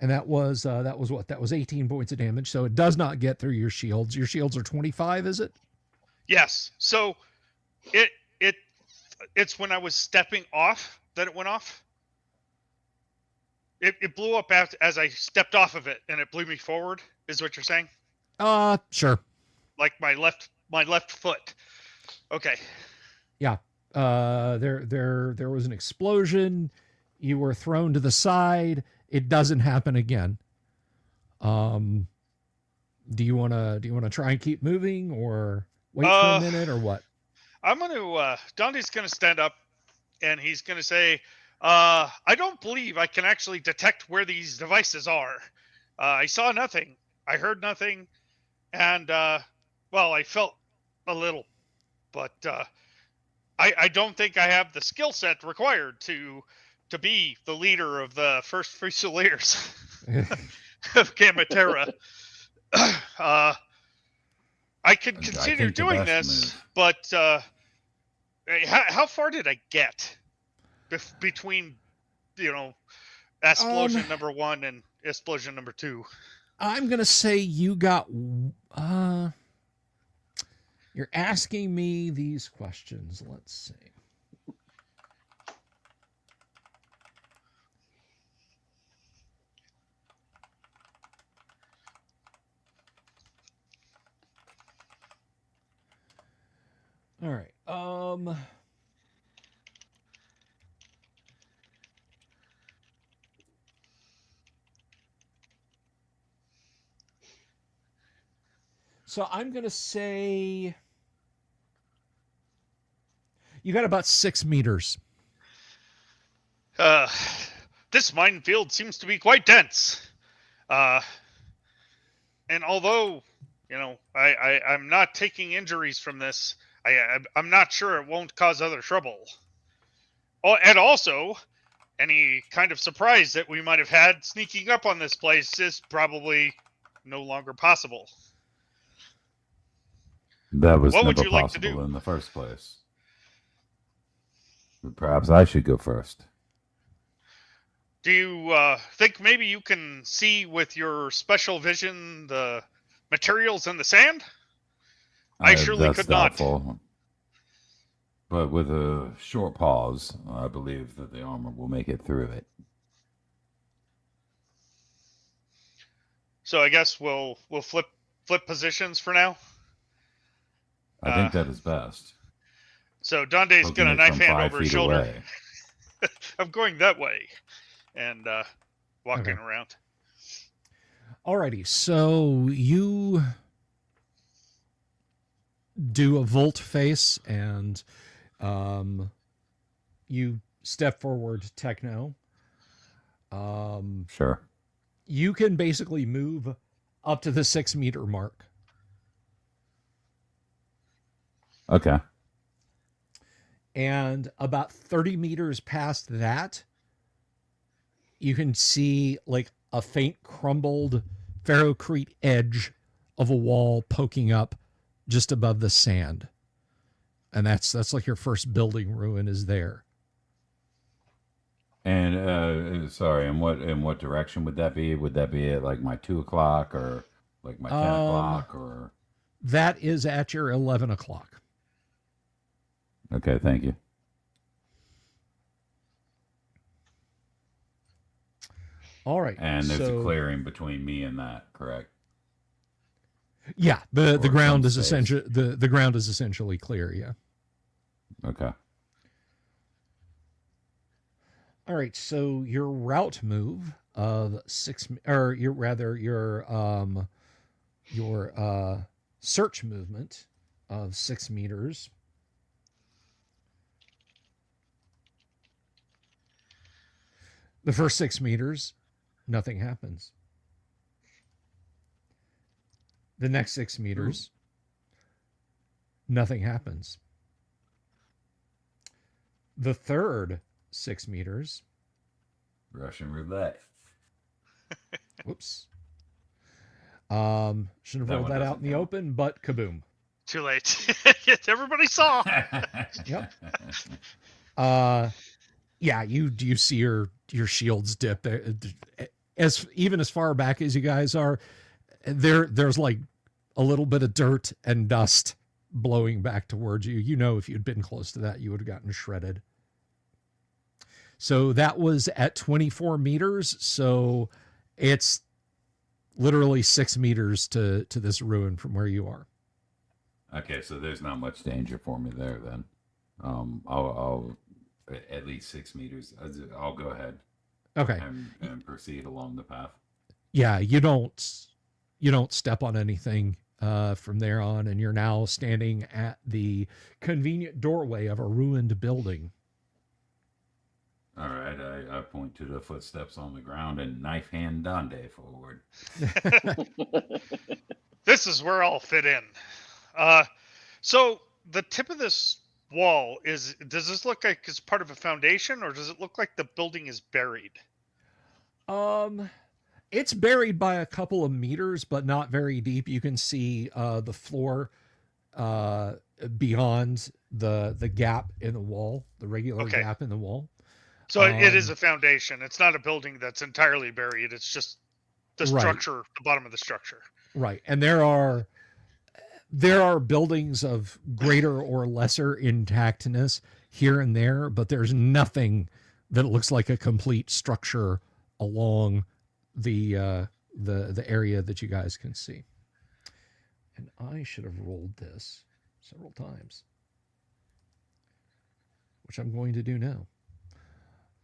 And that was what? That was 18 points of damage. So it does not get through your shields. Your shields are 25, is it? Yes. So it's when I was stepping off that it went off. It blew up as I stepped off of it, and it blew me forward. Is what you're saying? Sure. Like my left foot. Okay. Yeah. There was an explosion. You were thrown to the side. It doesn't happen again. Do you wanna try and keep moving, or wait for a minute, or what? I'm gonna Dante's gonna stand up, and he's gonna say, I don't believe I can actually detect where these devices are. I saw nothing. I heard nothing. And, well, I felt a little. But I don't think I have the skill set required to be the leader of the first Fusiliers of Gamma-Terra. I could continue doing this, but how far did I get between, explosion number 1 and explosion number 2? I'm gonna say you got. You're asking me these questions. Let's see. All right. So I'm going to say you got about 6 meters. This minefield seems to be quite dense. And although, I'm not taking injuries from this, I'm not sure it won't cause other trouble. Oh, and also, any kind of surprise that we might have had sneaking up on this place is probably no longer possible. That was What would never you like to do? possible in the first place. But perhaps I should go first. Do you think maybe you can see with your special vision the materials in the sand? I surely That's could not. doubtful. But with a short pause, I believe that the armor will make it through it. So I guess we'll flip positions for now. I think that is best. So Dande's Poking got a it knife from hand 5 over his feet shoulder. away. I'm going that way, and walking Okay. around. Alrighty, so you do a volt face and you step forward, Techno. Sure. You can basically move up to the 6 meter mark. Okay. And about 30 meters past that, you can see like a faint crumbled ferrocrete edge of a wall poking up just above the sand. And that's like your first building ruin is there. And sorry, in what direction would that be? Would that be at like my 2 o'clock or like my 10 o'clock or? That is at your 11 o'clock. Okay, thank you. All right. And there's a clearing between me and that, correct? Yeah, the Or ground some is space. essentially the ground is essentially clear, yeah. Okay. All right, so your route move of 6 or your search movement of 6 meters. The first 6 meters, nothing happens. The next 6 meters, nothing happens. The third 6 meters. Russian roulette. Whoops. Should have That rolled one that out in doesn't the count. open, but kaboom. Too late. Everybody saw. Yep. Yeah, you see your shields dip as far back as you guys are. There's like a little bit of dirt and dust blowing back towards you. You know, if you'd been close to that, you would have gotten shredded. So that was at 24 meters. So it's literally 6 meters to this ruin from where you are. Okay, so there's not much danger for me there then. I'll at least 6 meters. I'll go ahead. Okay. And proceed along the path. Yeah, you don't step on anything from there on, and you're now standing at the convenient doorway of a ruined building. All right, I point to the footsteps on the ground and knife hand Dande forward. This is where I'll fit in. So the tip of this wall does this look like it's part of a foundation, or does it look like the building is buried? It's buried by a couple of meters, but not very deep. You can see the floor beyond the gap in the wall, the regular gap in the wall. So it is a foundation. It's not a building that's entirely buried. It's just the structure, the bottom of the structure. Right. And there are buildings of greater or lesser intactness here and there, but there's nothing that looks like a complete structure along the area that you guys can see. And I should have rolled this several times, which I'm going to do now.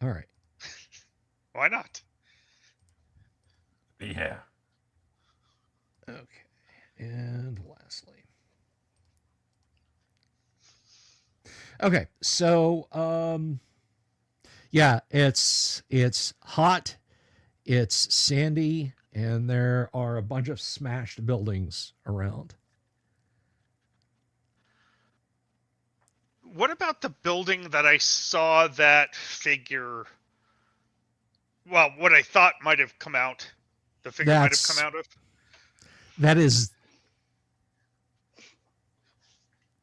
All right. Why not? Yeah. Okay. And lastly. Okay, so yeah, it's hot, it's sandy, and there are a bunch of smashed buildings around. What about the building that I saw that figure? Well, what I thought might have come out. The figure might have come out of. That is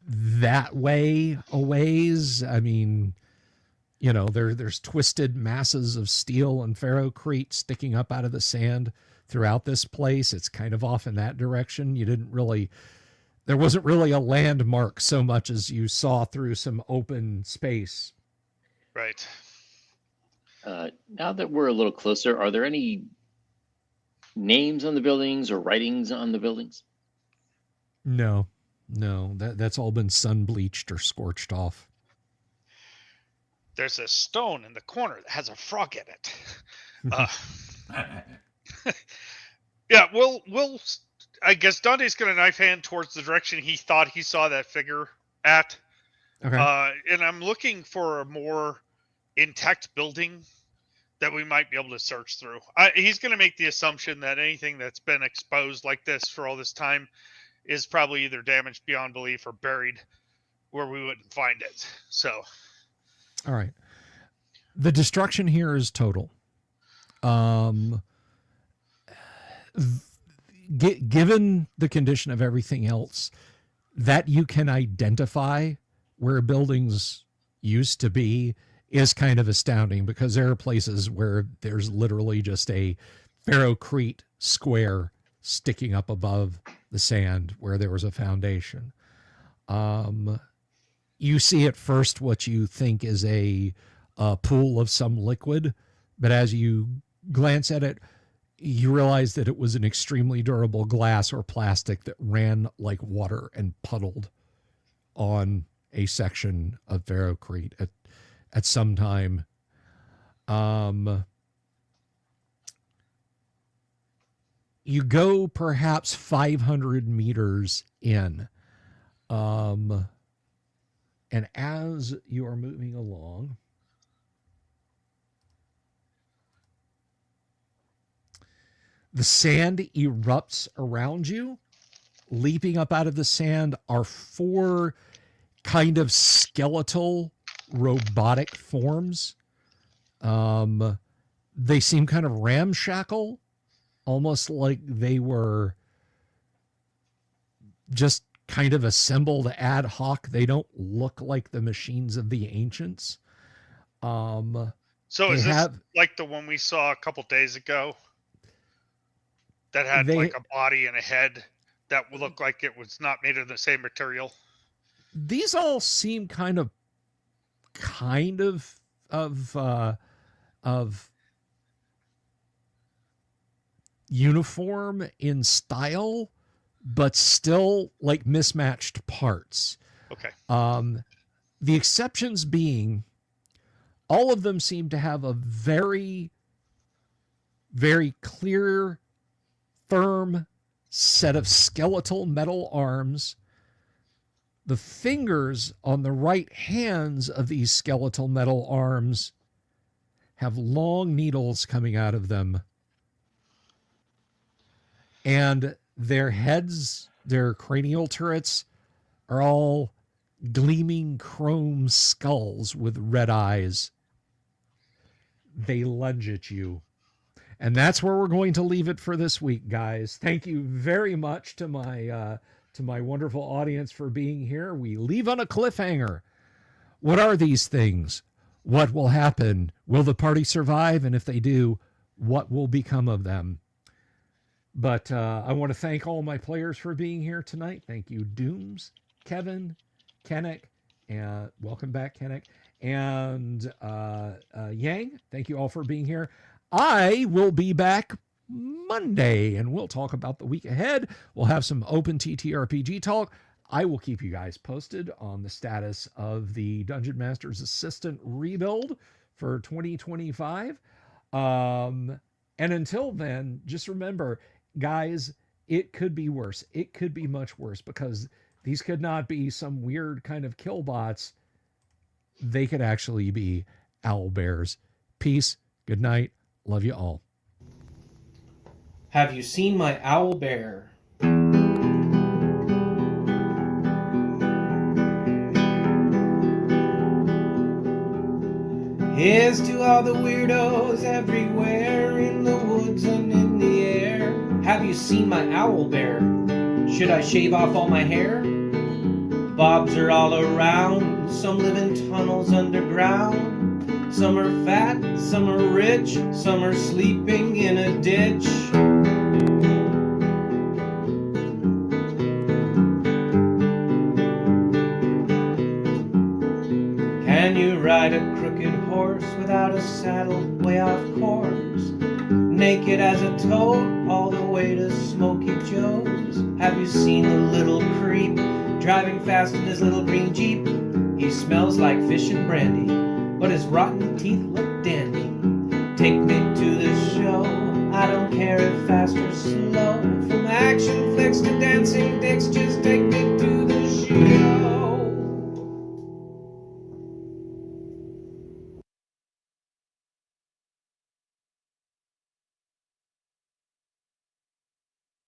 that way a ways. I mean, you know, there's twisted masses of steel and ferrocrete sticking up out of the sand throughout this place. It's kind of off in that direction. There wasn't really a landmark so much as you saw through some open space. Right. Now that we're a little closer, are there any names on the buildings or writings on the buildings? No, that's all been sun bleached or scorched off. There's a stone in the corner that has a frog in it. Yeah, we'll. I guess Dante's gonna knife hand towards the direction he thought he saw that figure at. Okay. And I'm looking for a more intact building that we might be able to search through. He's going to make the assumption that anything that's been exposed like this for all this time is probably either damaged beyond belief or buried where we wouldn't find it. So, all right. The destruction here is total. Given the condition of everything else, that you can identify where buildings used to be is kind of astounding, because there are places where there's literally just a ferrocrete square sticking up above the sand where there was a foundation. You see at first what you think is a pool of some liquid, but as you glance at it, you realize that it was an extremely durable glass or plastic that ran like water and puddled on a section of ferrocrete at some time. You go perhaps 500 meters in. And as you are moving along, the sand erupts around you. Leaping up out of the sand are 4 kind of skeletal robotic forms. They seem kind of ramshackle, almost like they were just kind of assembled ad hoc. They don't look like the machines of the ancients. so is this like the one we saw a couple days ago that had like a body and a head that would look like it was not made of the same material? These all seem kind of uniform in style, but still like mismatched parts. Okay. The exceptions being, all of them seem to have a very, very clear, firm set of skeletal metal arms. The fingers on the right hands of these skeletal metal arms have long needles coming out of them. And their heads, their cranial turrets, are all gleaming chrome skulls with red eyes. They lunge at you. And that's where we're going to leave it for this week, guys. Thank you very much to my wonderful audience for being here. We leave on a cliffhanger. What are these things? What will happen? Will the party survive? And if they do, what will become of them? But I want to thank all my players for being here tonight. Thank you, Dooms, Kevin, Kennick, and welcome back, Kennick, and Yang. Thank you all for being here. I will be back Monday, and we'll talk about the week ahead. We'll have some open TTRPG talk. I will keep you guys posted on the status of the Dungeon Master's Assistant rebuild for 2025. And until then, just remember, guys, it could be worse. It could be much worse because these could not be some weird kind of kill bots. They could actually be owl bears. Peace. Good night. Love you all. Have you seen my owl bear? Here's to all the weirdos everywhere in the woods and in the air. Have you seen my owl bear? Should I shave off all my hair? Bobs are all around, some live in tunnels underground. Some are fat, some are rich, some are sleeping in a ditch. Can you ride a crooked horse without a saddle, way off course? Naked as a toad, all the way to Smoky Joe's. Have you seen the little creep driving fast in his little green Jeep? He smells like fish and brandy, but his rotten teeth look dandy. Take me to the show, I don't care if fast or slow. From action flicks to dancing dicks, just take me